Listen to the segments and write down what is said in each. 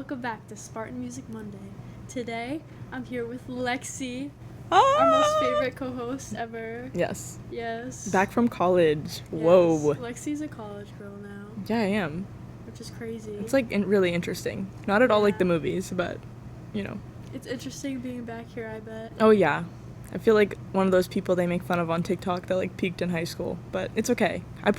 welcome back to Spartan Music Monday. Today, I'm here with Lexi, our most favorite co-host ever. Yes. Yes. Back from college. Yes. Whoa. Lexi's a college girl now. Yeah, I am. Which is crazy. It's, like, really interesting. Not at all like the movies, but, you know. It's interesting being back here, I bet. Oh, yeah. I feel like one of those people they make fun of on TikTok that, like, peaked in high school. But it's okay. I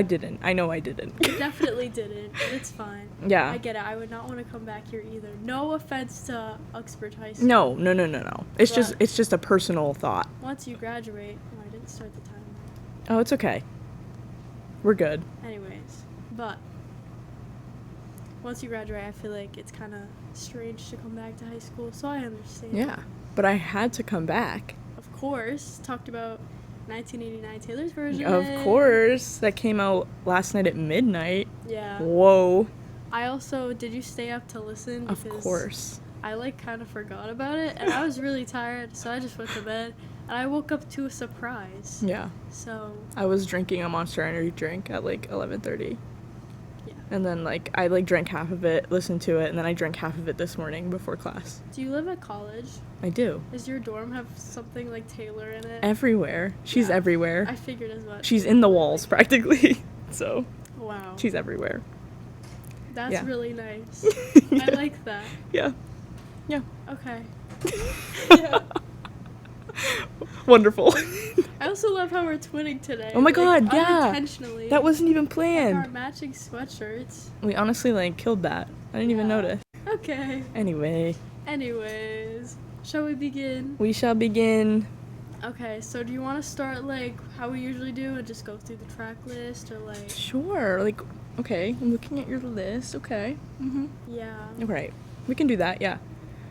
didn't. I know I didn't. You definitely didn't, but it's fine. Yeah. I get it. I would not want to come back here either. No offense to Uxbridge High School. No. It's just a personal thought. Once you graduate... Oh, I didn't start the timer. Oh, it's okay. We're good. Anyways, but... Once you graduate, I feel like it's kind of strange to come back to high school, so I understand. Yeah. But I had to come back. Of course. Talked about 1989 Taylor's version. Of course. That came out last night at midnight. Yeah. Whoa. I also... Did you stay up to listen? Of course. I, like, kind of forgot about it, and I was really tired, so I just went to bed, and I woke up to a surprise. Yeah. So... I was drinking a Monster Energy drink at, like, 11:30. Yeah. And then, like, I, like, drank half of it, listened to it, and then I drank half of it this morning before class. Do you live at college? I do. Does your dorm have something like Taylor in it? Everywhere. She's everywhere. I figured as much. She's in the walls, practically. So. Wow. She's everywhere. That's really nice. Yeah. I like that. Yeah. Yeah. Okay. Yeah. Wonderful. I also love how we're twinning today. Oh my god, yeah. Unintentionally. That wasn't even Like planned. our matching sweatshirts. We honestly, like, killed that. I didn't even notice. Okay. Anyways, shall we begin? we shall begin. Okay, so do you want to start, like, how we usually do and just go through the track list, or, like... Sure. Like, okay, I'm looking at your list. Okay. Yeah. Right. We can do that, yeah.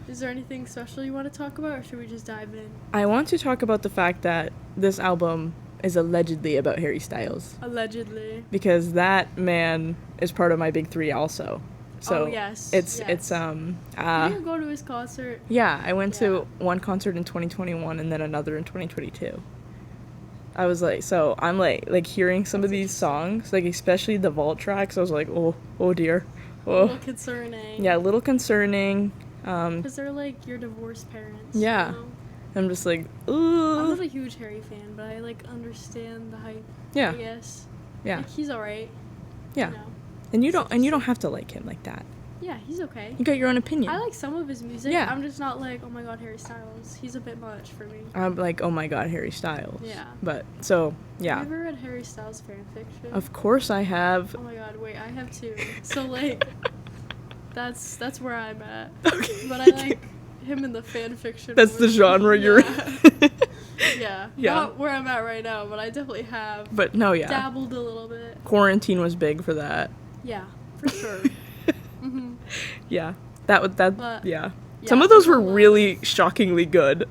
Is there anything special you want to talk about, or should we just dive in? I want to talk about the fact that this album is allegedly about Harry Styles. Allegedly. Because that man is part of my big three also. So yes. It's you didn't go to his concert. Yeah, I went to one concert in 2021 and then another in 2022. I was like, so I'm like hearing some of these songs, like especially the vault tracks. I was like, oh dear. A little concerning. Yeah, a little concerning. Because they're like your divorced parents. Yeah. You know? I'm just like, ooh. I'm not a huge Harry fan, but I like understand the hype. Yeah. I guess. Yeah. Like, he's alright. Yeah. You know? And you don't have to like him like that. Yeah, he's okay. You got your own opinion. I like some of his music. Yeah. I'm just not like, oh my god, Harry Styles. He's a bit much for me. I'm like, oh my god, Harry Styles. Yeah. But, so, yeah. Have you ever read Harry Styles fan fiction? Of course I have. Oh my god, wait, I have too. So, like, that's where I'm at. Okay. But I like him in the fan fiction. That's the genre you're in. Yeah. Yeah. Not where I'm at right now, but I definitely have But, no, yeah. dabbled a little bit. Quarantine was big for that. Yeah, for sure. Mm-hmm. Yeah. But, yeah. yeah, Some of those were people, really shockingly good.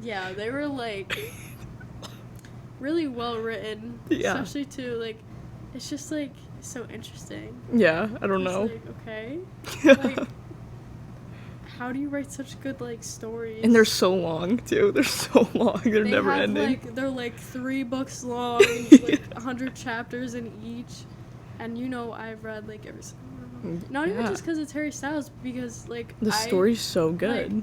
Yeah, they were, like, really well written. Yeah. Especially to, like, it's just, like, so interesting. Yeah, I don't It's know. like, okay. Like, how do you write such good, like, stories? And they're so long, too. They're so long. They're never ending. Like, they're, like, 3 books long, like, 100 chapters in each. And, you know, I've read, like, every single one of them. Not even just because it's Harry Styles, because, like, the story's so good.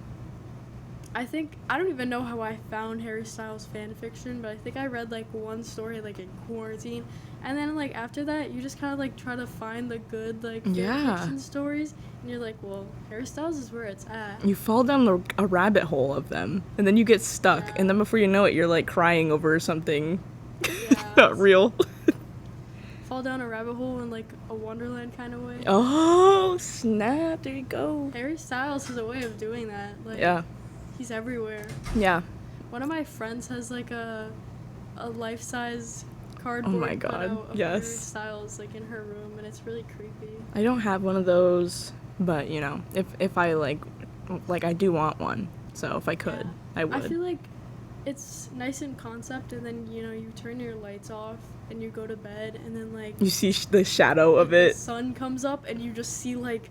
Like, I don't even know how I found Harry Styles fan fiction, but I think I read, like, one story, like, in quarantine. And then, like, after that, you just kind of, like, try to find the good, like, fan fiction stories. And you're like, well, Harry Styles is where it's at. You fall down a rabbit hole of them, and then you get stuck. Yeah. And then before you know it, you're, like, crying over something Yeah. not real. Fall down a rabbit hole in, like, a Wonderland kind of way. Oh, snap. There you go. Harry Styles has a way of doing that. Like, Yeah. he's everywhere. Yeah. One of my friends has, like, a life-size cardboard Oh my God, cutout of yes. Harry Styles, like, in her room, and it's really creepy. I don't have one of those, but, you know, if I, like, I do want one. So if I could, I would. I feel like it's nice in concept, and then, you know, you turn your lights off, and you go to bed, and then, like... You see the shadow of it. The sun comes up, and you just see, like,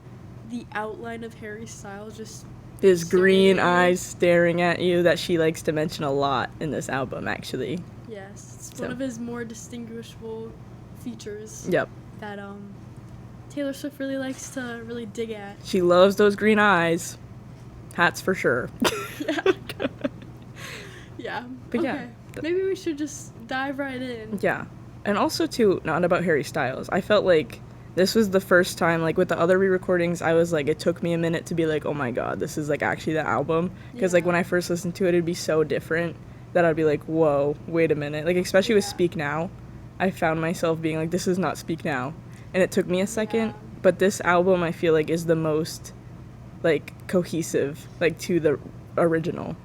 the outline of Harry Styles just... His green eyes staring at you that she likes to mention a lot in this album, actually. Yes, it's one of his more distinguishable features. Yep. That, Taylor Swift really likes to really dig at. She loves those green eyes. Hats for sure. Yeah. Yeah. But okay. yeah. Maybe we should just dive right in. Yeah. And also, too, not about Harry Styles. I felt like this was the first time, like, with the other re-recordings, I was like, it took me a minute to be like, oh my god, this is, like, actually the album. Because, like, when I first listened to it, it'd be so different that I'd be like, whoa, wait a minute. Like, especially with Speak Now, I found myself being like, this is not Speak Now. And it took me a second. But this album, I feel like, is the most, like, cohesive, like, to the original.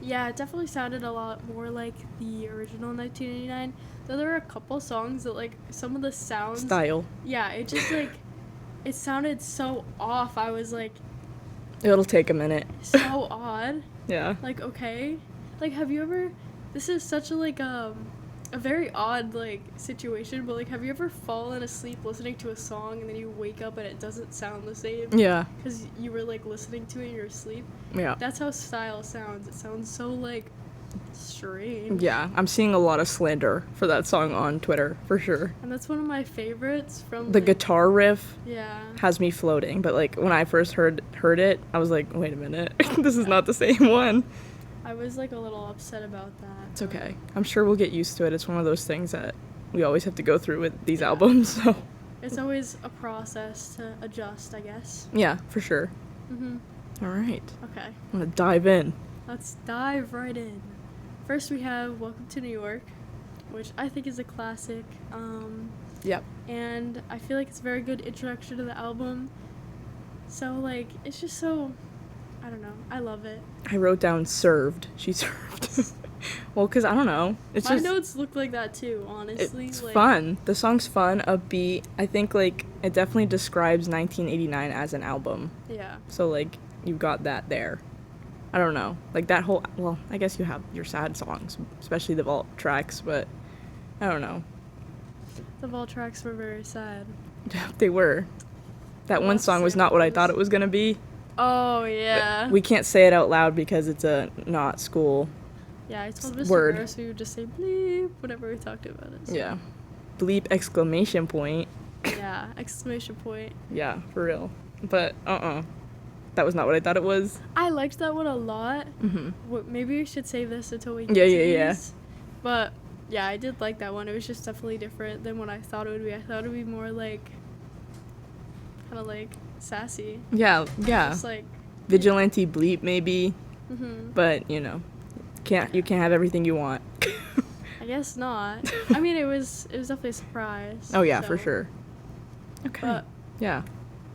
Yeah, it definitely sounded a lot more like the original 1989. Though there were a couple songs that, like, some of the sounds... Style. Yeah, it just, like, it sounded so off. I was, like... It'll take a minute. So odd. Yeah. Like, okay. Like, have you ever... This is such a, like, a very odd, like, situation, but, like, have you ever fallen asleep listening to a song and then you wake up and it doesn't sound the same? Yeah. Because you were, like, listening to it in your sleep? Yeah. That's how Style sounds. It sounds so, like, strange. Yeah, I'm seeing a lot of slander for that song on Twitter, for sure. And that's one of my favorites from, The like, guitar riff yeah. has me floating, but, like, when I first heard it, I was like, wait a minute, this is not the same one. I was, like, a little upset about that. It's okay. I'm sure we'll get used to it. It's one of those things that we always have to go through with these albums, so. It's always a process to adjust, I guess. Yeah, for sure. Mm-hmm. All right. Okay. I'm gonna dive in. Let's dive right in. First we have Welcome to New York, which I think is a classic. Yep. And I feel like it's a very good introduction to the album. So, like, it's just so... I don't know. I love it. I wrote down served. She served. Well, because I don't know. It's My just, notes look like that too, honestly. it's like, fun. The song's fun, upbeat. I think, like, it definitely describes 1989 as an album. Yeah. So, like, you got that there. I don't know. Like, that whole... Well, I guess you have your sad songs, especially the vault tracks, but I don't know. The vault tracks were very sad. They were. That one song was not what I thought it was going to be. Oh, yeah. But we can't say it out loud because it's a not school Yeah, I told Mr. word. Barros we would just say bleep whenever we talked about it. So. Yeah. Bleep exclamation point. Yeah, exclamation point. Yeah, for real. But, that was not what I thought it was. I liked that one a lot. Mm-hmm. Maybe we should save this until we get Yeah, to yeah, these. But, yeah, I did like that one. It was just definitely different than what I thought it would be. I thought it would be more, like, kind of, like, sassy. Yeah, yeah. Just, like... Vigilante bleep, maybe. Mm-hmm. But, you know, you can't have everything you want. I guess not. I mean, it was definitely a surprise. Oh, yeah, so. for sure. Okay. But, yeah.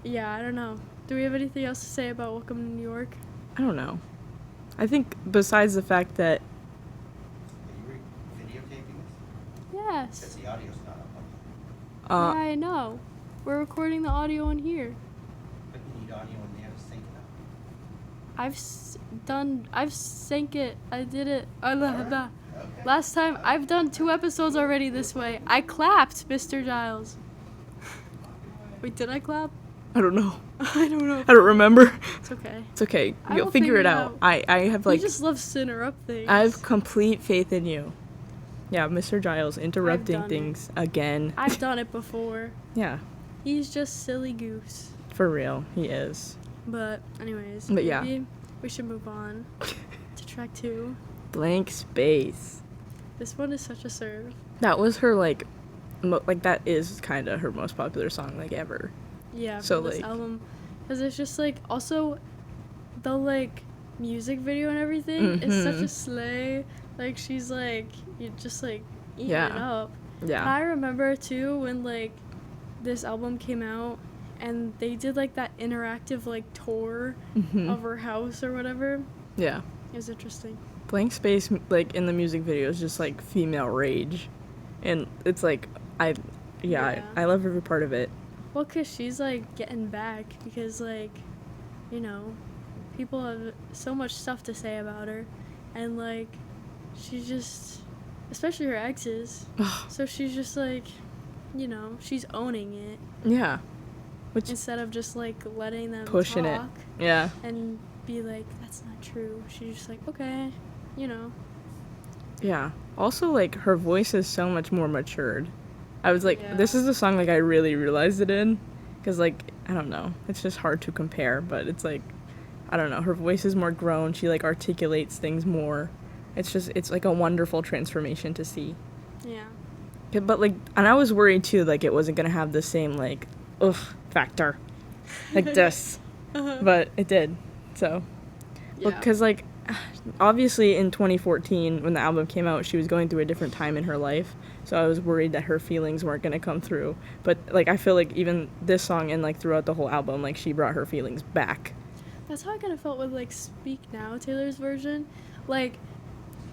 yeah, I don't know. Do we have anything else to say about Welcome to New York? I don't know. I think besides the fact that... Are you videotaping this? Yes. Because the audio's not up. Yeah, I know. We're recording the audio on here. But you need audio in there to sync it up. I've sank it. I did it. Okay. Last time, I've done 2 episodes already this way. I clapped, Mr. Giles. Wait, did I clap? I don't know. I don't know. I don't remember. It's okay. It's okay. I You'll will figure it out. I have, like... You just love to interrupt things. I have complete faith in you. Yeah, Mr. Giles interrupting done things again. I've done it before. Yeah, He's just silly goose. for real, he is. But anyways, But yeah. maybe we should move on to track 2. Blank Space. This one is such a serve. That was her, like, that is kind of her most popular song, like, ever. Yeah, So, for this like- album. Because it's just, like, also, the, like, music video and everything is such a sleigh. Like, she's, like, you just, like, eating it up. Yeah. I remember, too, when, like, this album came out, and they did, like, that interactive, like, tour of her house or whatever. Yeah. It was interesting. Blank Space, like, in the music video is just, like, female rage. And it's, like, I love every part of it. Well, because she's, like, getting back because, like, you know, people have so much stuff to say about her. And, like, she's just, especially her exes. So she's just, like, you know, she's owning it. Yeah. Which, Instead of just, like, letting them pushing talk it. Yeah. and be like, that's not true. She's just like, okay, you know. Yeah. Also, like, her voice is so much more matured. I was like, Yeah. this is the song, like, I really realized it in. because like I don't know, it's just hard to compare, but it's like I don't know, her voice is more grown, she like articulates things more. It's like a wonderful transformation to see. Yeah. But like, and I was worried too, like it wasn't gonna have the same like factor like this, but it did. So Yeah. because like obviously in 2014 when the album came out, she was going through a different time in her life, so I was worried that her feelings weren't gonna come through. But like I feel like even this song and like throughout the whole album, like she brought her feelings back. That's how I kind of felt with like Speak Now, Taylor's version. Like,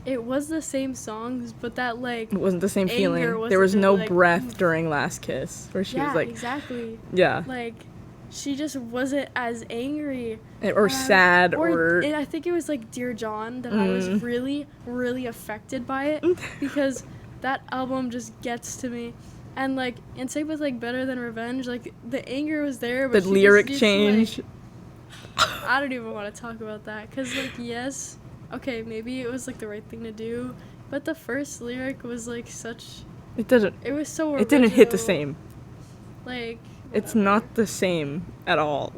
it was the same songs, but that like It wasn't the same anger feeling. There wasn't was no like, breath during Last Kiss where she yeah, was like exactly. yeah, Like, she just wasn't as angry or sad or I think it was like Dear John that I was really, really affected by it because that album just gets to me. And like, and same with like Better Than Revenge, like the anger was there, but the lyric just, change. like, I don't even want to talk about that because like yes, okay, maybe it was like the right thing to do, but the first lyric was like It didn't. it was so original. It didn't hit the same. Like, It's whatever. not the same at all.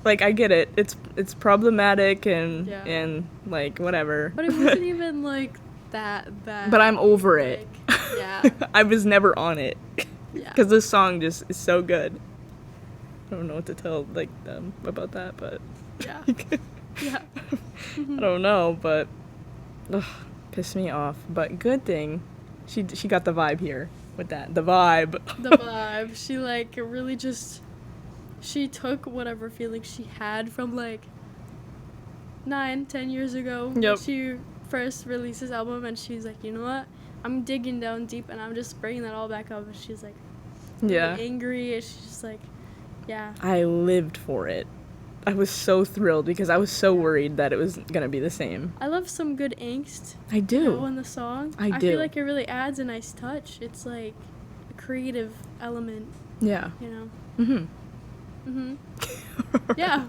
Like I get it. It's problematic and Yeah. and like whatever. But it wasn't even like that bad. But I'm over it. Like, yeah. I was never on it Yeah. because this song just is so good. I don't know what to tell like them about that, but Yeah. Yeah. I don't know, but pissed me off. But good thing she got the vibe here with that. The vibe. The vibe. She like really just she took whatever feelings she had from like 9-10 years ago when Yep. she first released this album, and she's like, you know what, I'm digging down deep and I'm just bringing that all back up. And she's like really Yeah. angry, and she's just like, yeah. I lived for it. I was so thrilled because I was so worried that it was gonna be the same. I love some good angst. I do. You know, in the song. I I do. feel like it really adds a nice touch. It's like a creative element, Yeah. you know. Mhm. Mhm. Yeah.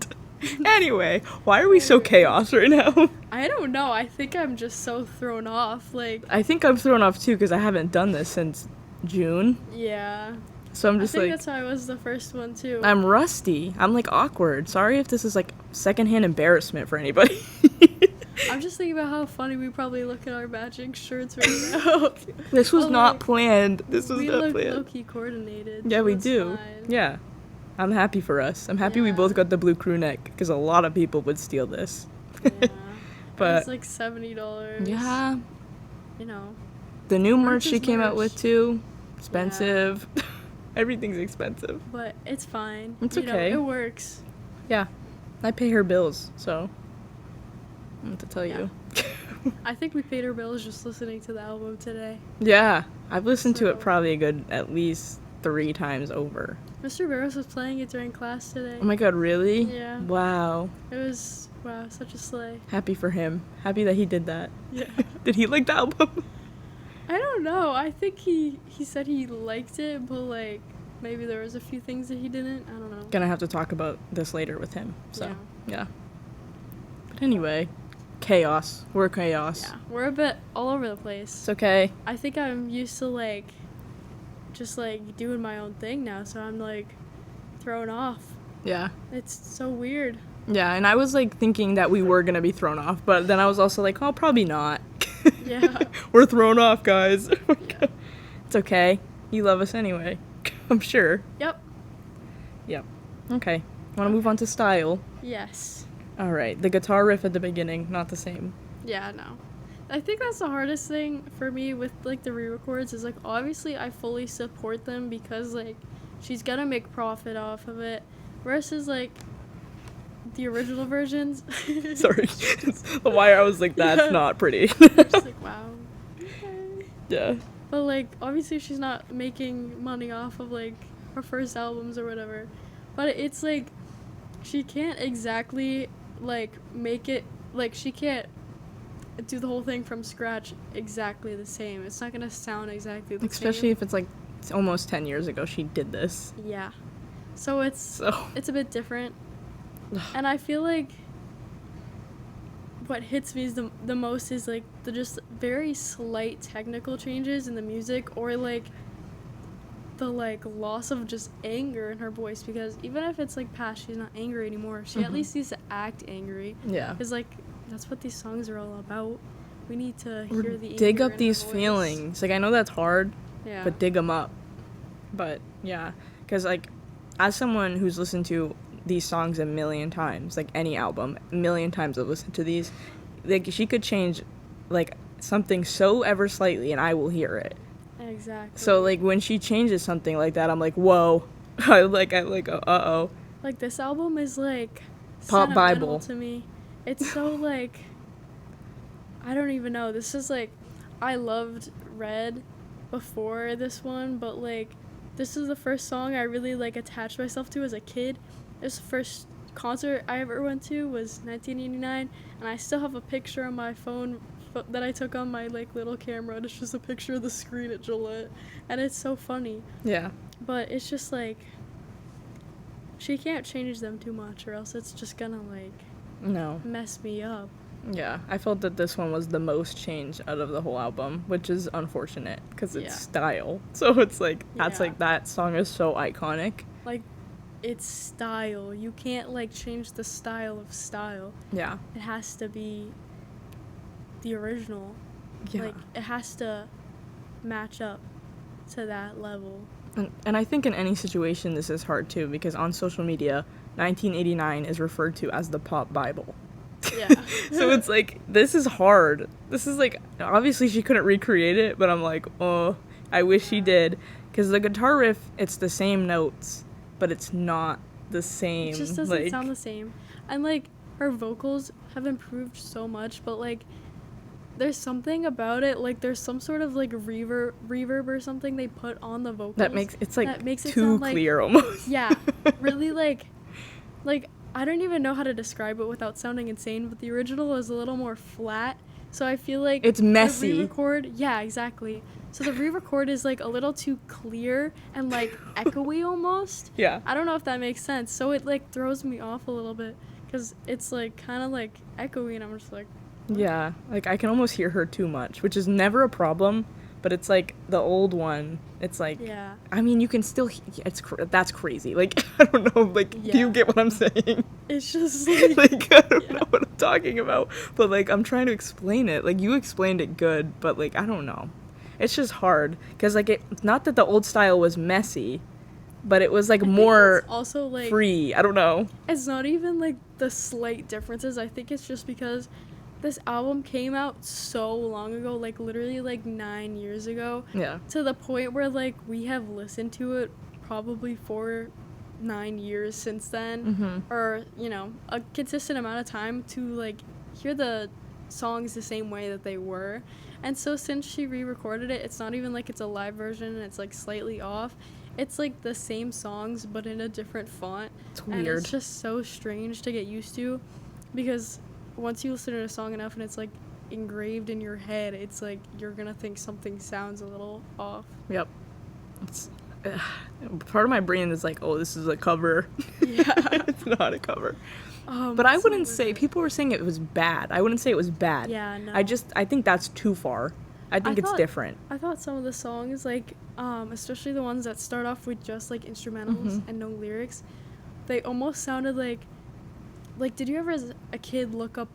Anyway, why are we so chaos right now? I don't know. I think I'm just so thrown off. Like, I think I'm thrown off too because I haven't done this since June. yeah. So I'm I just think like, that's why I was the first one too. I'm rusty. I'm like awkward. Sorry if this is like secondhand embarrassment for anybody. I'm just thinking about how funny we probably look at our matching shirts right now. This was Oh, not like, planned. This was we not look planned. low-key coordinated. Yeah, so we it's do. fine. Yeah. I'm happy for us. I'm happy we Yeah. both got the blue crew neck because a lot of people would steal this. Yeah. But it's like $70. yeah, You know. the new Merch merch she is came out with merch. too, expensive. Everything's expensive. But it's fine. It's You know, okay. it works. Yeah, I pay her bills, so I don't have to tell you. I think we paid our bills just listening to the album today. Yeah, I've listened to So- it probably a good at least 3 times over. Mr. Barros was playing it during class today. Oh my god, really? Yeah. Wow. It was, wow, such a sleigh. Happy for him. Happy that he did that. Yeah. Did he like the album? I don't know. I think he said he liked it, but like maybe there was a few things that he didn't. I don't know. Gonna have to talk about this later with him. So, Yeah. yeah. But anyway, chaos. We're chaos. Yeah, we're a bit all over the place. It's okay. I think I'm used to like just like doing my own thing now, so I'm like thrown off. Yeah. It's so weird. Yeah, and I was like thinking that we were gonna be thrown off, but then I was also like, oh, probably not. Yeah. We're thrown off, guys. Yeah. It's okay. You love us anyway. I'm sure. Yep. Yep. Okay. Want to move on to style? Yes. All right. The guitar riff at the beginning, not the same. Yeah, no. I think that's the hardest thing for me with like the re-records is like obviously I fully support them because like she's gonna make profit off of it versus like the original versions. Sorry. The wire, I was like, that's Yeah. not pretty. Just like wow. Okay. Yeah. But like obviously she's not making money off of like her first albums or whatever. But it's like she can't exactly like make it like she can't do the whole thing from scratch exactly the same. It's not gonna sound exactly the Especially same. if it's like it's almost 10 years ago she did this. Yeah. So it's So. a bit different. And I feel like what hits me is the most is like the just very slight technical changes in the music or like the like loss of just anger in her voice, because even if it's like past, she's not angry anymore, she at least needs to act angry. Yeah. Because like that's what these songs are all about. We need to Or hear the dig anger up in her these voice. feelings. Like, I know that's hard, Yeah. but dig them up. But yeah, because like as someone who's listened to these songs a million times, like any album, a million times I've listened to these, like she could change like something so ever slightly and I will hear it. Exactly. So like when she changes something like that, I'm like, whoa. I like uh-oh. Like this album is like Pop sentimental Bible. to me. It's so like, I don't even know. This is like, I loved Red before this one, but like this is the first song I really like attached myself to as a kid. This was the first concert I ever went to was 1989, and I still have a picture on my phone that I took on my like little camera. It's just a picture of the screen at Gillette, and it's so funny. Yeah. But it's just like, she can't change them too much or else it's just gonna like No. mess me up. Yeah, I felt that this one was the most changed out of the whole album, which is unfortunate because it's Yeah. style. So it's like, that's Yeah. like, that song is so iconic. Like, it's style. You can't like change the style of style. Yeah. It has to be the original. Yeah. Like, it has to match up to that level. And I think in any situation this is hard too, because on social media, 1989 is referred to as the pop Bible. Yeah. So it's like, this is hard. This is like, obviously she couldn't recreate it, but I'm like, oh, I wish she did. Because the guitar riff, it's the same notes, but it's not the same. It just doesn't like, sound the same. And like, her vocals have improved so much, but like, there's something about it, like there's some sort of like reverb or something they put on the vocals that makes, it's like that makes it too sound like, clear almost. yeah, really like I don't even know how to describe it without sounding insane, but the original is a little more flat, so I feel like It's messy. the re-record, yeah, exactly. So the re-record is like a little too clear and like echoey almost. Yeah. I don't know if that makes sense. So it like throws me off a little bit because it's like kind of like echoey, and I'm just like, Yeah, like I can almost hear her too much, which is never a problem, but it's like the old one, it's like, yeah. I mean, you can still, that's crazy. Like, I don't know, like, do you Yeah. get what I'm saying? It's just like, Like, I don't yeah. know what I'm talking about, but like, I'm trying to explain it. Like, you explained it good, but like, I don't know. It's just hard, because like, it's not that the old style was messy, but it was like I think more it's also like, free. I don't know. it's not even like the slight differences. I think it's just because this album came out so long ago, like literally like 9 years ago, Yeah. to the point where like we have listened to it probably for 9 years since then, or you know, a consistent amount of time to like hear the songs the same way that they were. And so since she re-recorded it, it's not even like it's a live version and it's like slightly off. It's like the same songs but in a different font. It's And weird. it's just so strange to get used to, because once you listen to a song enough and it's like engraved in your head, it's like you're gonna think something sounds a little off. Yep. It's, part of my brain is like, oh, this is a cover. Yeah. It's not a cover. But I it's wouldn't so say, weird. people were saying it was bad. I wouldn't say it was bad. Yeah, no. I think that's too far. I think it's thought- different. I thought some of the songs, like, especially the ones that start off with just like instrumentals and no lyrics, they almost sounded like, did you ever as a kid look up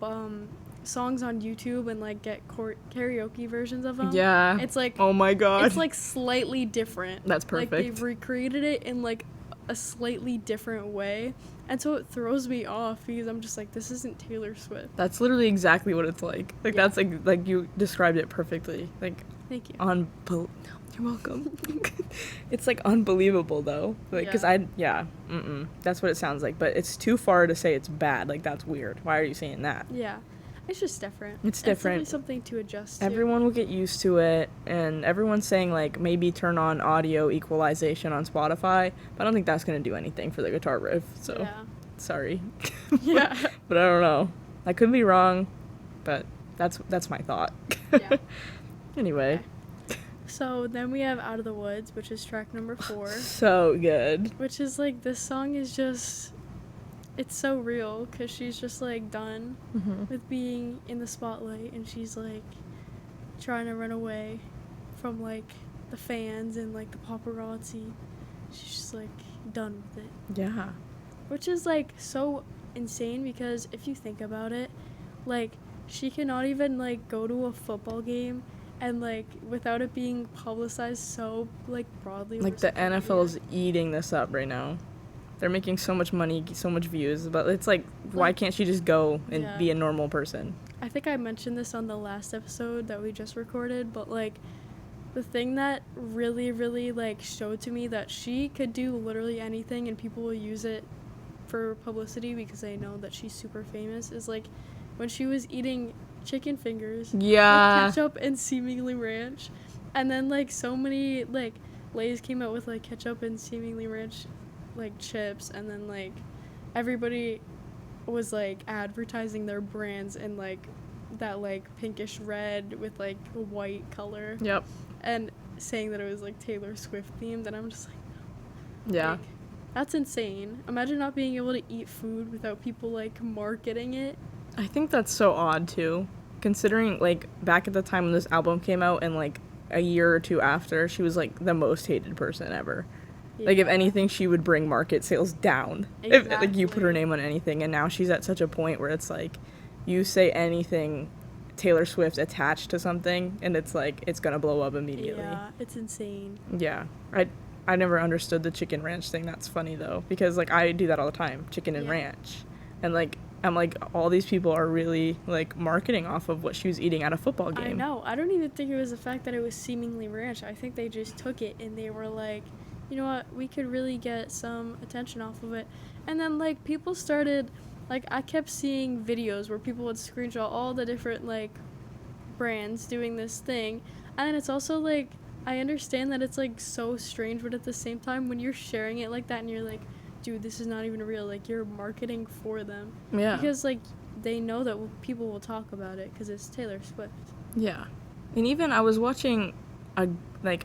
songs on YouTube and like get karaoke versions of them? Yeah. It's like, Oh my god. it's like slightly different. That's Like perfect. they've recreated it in like a slightly different way, and so it throws me off because I'm just like, this isn't Taylor Swift. That's literally exactly what it's like. Like, Yeah. that's like you described it perfectly. Like, Thank you. you're welcome. It's like unbelievable though. Like, cause that's what it sounds like. But it's too far to say it's bad. Like, that's weird. Why are you saying that? Yeah, it's just different. It's different. It's definitely something to adjust to. Everyone will get used to it, and everyone's saying like maybe turn on audio equalization on Spotify, but I don't think that's gonna do anything for the guitar riff. So Yeah. sorry. Yeah. But I don't know. I could be wrong, but that's my thought. Yeah. Anyway, So then we have Out of the Woods, which is track number 4, so good. which is like, this song is just, it's so real because she's just like done with being in the spotlight, and she's like trying to run away from like the fans and like the paparazzi. She's just like done with it. Yeah. Which is like so insane because if you think about it, like she cannot even like go to a football game and like without it being publicized so like broadly. Like the NFL is eating this up right now. They're making so much money, so much views, but it's like why can't she just go and be a normal person? I think I mentioned this on the last episode that we just recorded, but like the thing that really, really like showed to me that she could do literally anything and people will use it for publicity because they know that she's super famous is like when she was eating chicken fingers with ketchup and seemingly ranch, and then like so many like Lay's came out with like ketchup and seemingly ranch like chips, and then like everybody was like advertising their brands in like that like pinkish red with like a white color. Yep. And saying that it was like Taylor Swift themed, and I'm just like, no. Yeah. Like, that's insane. Imagine not being able to eat food without people like marketing it. I think that's so odd too, considering like back at the time when this album came out and like a year or two after, she was like the most hated person ever. Yeah. Like if anything, she would bring market sales down. Exactly. If like you put her name on anything, and now she's at such a point where it's like you say anything Taylor Swift attached to something and it's like it's gonna blow up immediately. Yeah, it's insane. Yeah. I never understood the chicken ranch thing. That's funny though, because like I do that all the time, chicken and ranch. And like I'm like all these people are really like marketing off of what she was eating at a football game. I know. I don't even think it was the fact that it was seemingly ranch. I think they just took it and they were like, you know what, we could really get some attention off of it. And then like people started, like I kept seeing videos where people would screenshot all the different like brands doing this thing. And then it's also like I understand that it's like so strange, but at the same time when you're sharing it like that and you're like, dude, this is not even real, like you're marketing for them. Yeah. Because like they know that people will talk about it because it's Taylor Swift. Yeah. And even I was watching I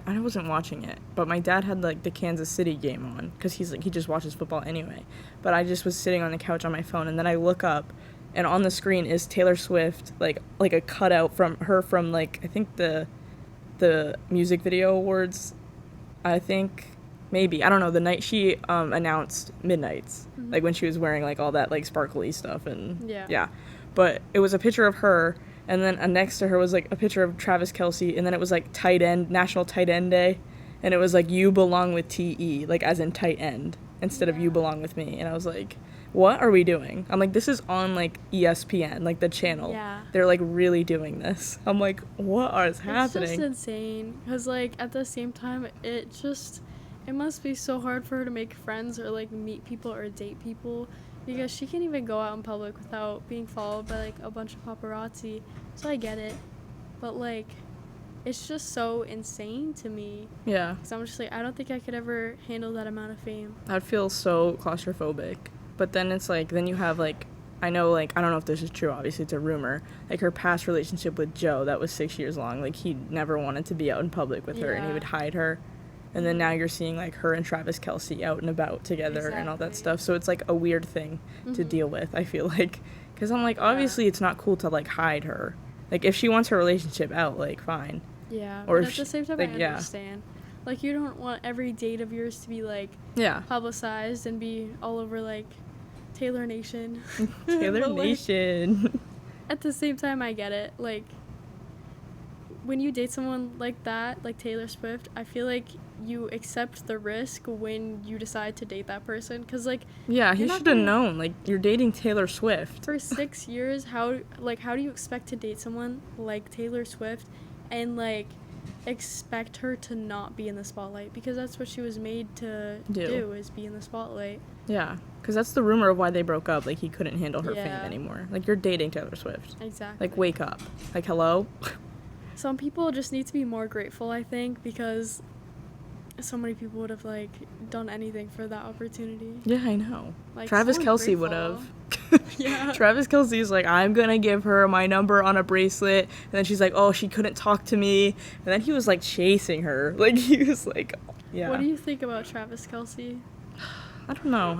wasn't watching it, but my dad had like the Kansas City game on because he just watches football anyway. But I just was sitting on the couch on my phone, and then I look up, and on the screen is Taylor Swift, like a cutout from her from like I think the music video awards, I think. Maybe. I don't know. The night she announced Midnights. Mm-hmm. Like when she was wearing like all that like sparkly stuff and yeah. But it was a picture of her, and then next to her was like a picture of Travis Kelce, and then it was like National Tight End Day, and it was like you belong with TE, like as in tight end, instead of you belong with me. And I was like, what are we doing? I'm like, this is on like ESPN, like the channel. Yeah. They're like really doing this. I'm like, what is happening? It's just insane. Because like at the same time, it must be so hard for her to make friends or like meet people or date people because she can't even go out in public without being followed by like a bunch of paparazzi. So I get it. But like it's just so insane to me. Yeah. Because I'm just like, I don't think I could ever handle that amount of fame. I'd feel so claustrophobic. But then it's like, then you have like, I know like, I don't know if this is true, obviously it's a rumor, like her past relationship with Joe that was 6 years long, like he never wanted to be out in public with her and he would hide her. And then now you're seeing, like, her and Travis Kelce out and about together and all that stuff. So it's, like, a weird thing to deal with, I feel like. Because I'm like, obviously it's not cool to, like, hide her. Like, if she wants her relationship out, like, fine. Yeah, or but at the same time, like, I understand. Like, you don't want every date of yours to be, like, publicized and be all over, like, Taylor Nation. Taylor Nation. Like, at the same time, I get it. Like, when you date someone like that, like Taylor Swift, I feel like you accept the risk when you decide to date that person. Because, like... Yeah, he should have known. Like, you're dating Taylor Swift. For 6 years, how do you expect to date someone like Taylor Swift and, like, expect her to not be in the spotlight? Because that's what she was made to do is be in the spotlight. Yeah, because that's the rumor of why they broke up. Like, he couldn't handle her fame anymore. Like, you're dating Taylor Swift. Exactly. Like, wake up. Like, hello? Some people just need to be more grateful, I think, because so many people would have, like, done anything for that opportunity. Yeah, I know. Like, Travis Kelce would have. Yeah. Travis Kelce's like, I'm gonna give her my number on a bracelet. And then she's like, oh, she couldn't talk to me. And then he was, like, chasing her. Like, he was like, yeah. What do you think about Travis Kelce? I don't know.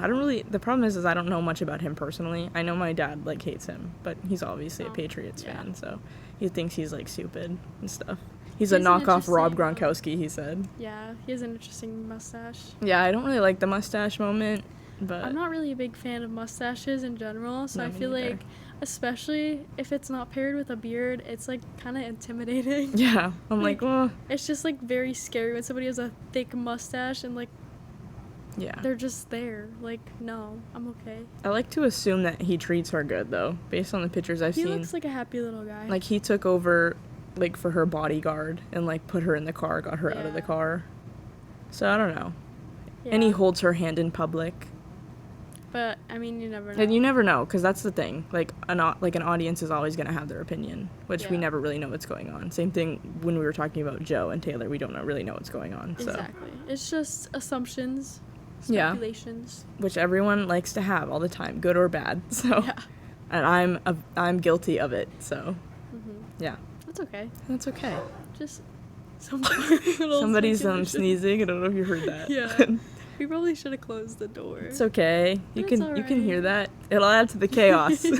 The problem is I don't know much about him personally. I know my dad, like, hates him. But he's obviously a Patriots fan, so he thinks he's, like, stupid and stuff. He's a He has an knockoff Rob interesting, Gronkowski, he said. Yeah, he has an interesting mustache. Yeah, I don't really like the mustache moment, but I'm not really a big fan of mustaches in general, so No, I me feel neither. like, especially if it's not paired with a beard, it's like kind of intimidating. yeah, I'm like, well, It's just like very scary when somebody has a thick mustache and like yeah. they're just there. Like, no, I'm okay. I like to assume that he treats her good, though, based on the pictures I've He seen. looks like a happy little guy. Like, he took over, like, for her bodyguard and, like, put her in the car, got her out of the Yeah. car. So, I don't know. yeah. And he holds her hand in public. But I mean, you never know. And you never know, because that's the thing. Like, an audience is always going to have their opinion, which we Yeah. never really know what's going on. Same thing when we were talking about Joe and Taylor. We don't really know what's going on. So, Exactly. It's just assumptions, Yeah. speculations. which everyone likes to have all the time, good or bad. So, Yeah. and I'm guilty of it. So, Mhm. yeah, That's okay. that's okay. Just some little Somebody's speculation. sneezing. I don't know if you heard that. Yeah. We probably should have closed the door. It's okay. You That's can hear alright. that. It'll add to the chaos. We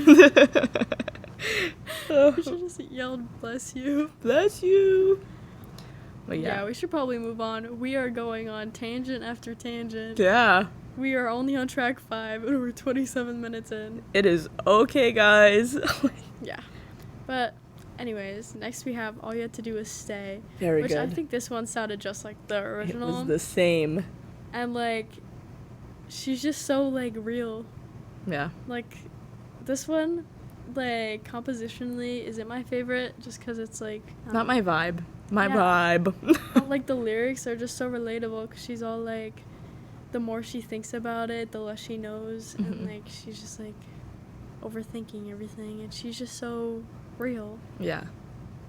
should just yelled "bless you." Bless you. But Yeah, yeah. we should probably move on. We are going on tangent after tangent. Yeah. We are only on track 5 and we're 27 minutes in. It is okay, guys. Yeah. But anyways, next we have All You Had to Do Was Stay. Very which good. I think this one sounded just like the it original. was the same. And like she's just so like real. Yeah. Like this one, like compositionally isn't my favorite just because it's like Not my vibe. My Yeah. vibe. but, like the lyrics are just so relatable because she's all like, the more she thinks about it, the less she knows, and Mhm. like she's just like overthinking everything, and she's just so real. Yeah.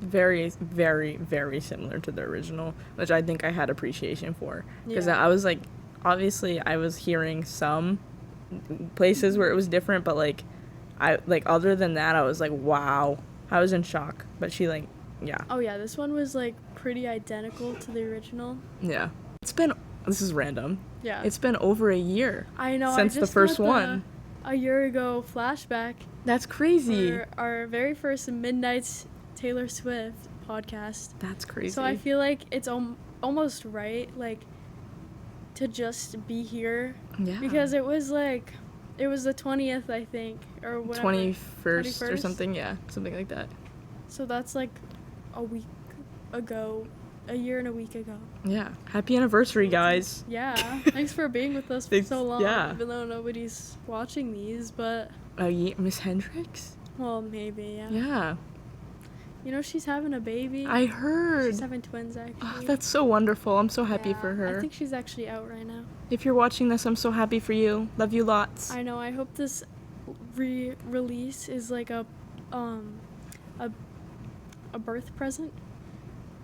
Very, very, very similar to the original, which I think I had appreciation for. Because Yeah. I was like, obviously, I was hearing some places where it was different, but like, other than that, I was like, wow. I was in shock. But she, like, yeah. Oh yeah, this one was like pretty identical to the original. Yeah. This is random. Yeah. It's been over a year I know. since I the just first got one. A year ago flashback That's crazy. for our very first Midnight's Taylor Swift podcast. That's crazy. So I feel like it's almost right, like, to just be here. yeah. Because it was the 20th, I think, or whatever. 21st or 21st? something, yeah. Something like that. So that's like a week ago, a year and a week ago. Yeah. Happy anniversary, guys. Yeah, thanks for being with us for Thanks- so long, yeah. even though nobody's watching these, but, Miss Hendricks? well, maybe, yeah. Yeah. You know, she's having a baby. I heard. She's having twins, actually. Oh, that's so wonderful. I'm so happy Yeah, for her. I think she's actually out right now. If you're watching this, I'm so happy for you. Love you lots. I know. I hope this release is like a birth present,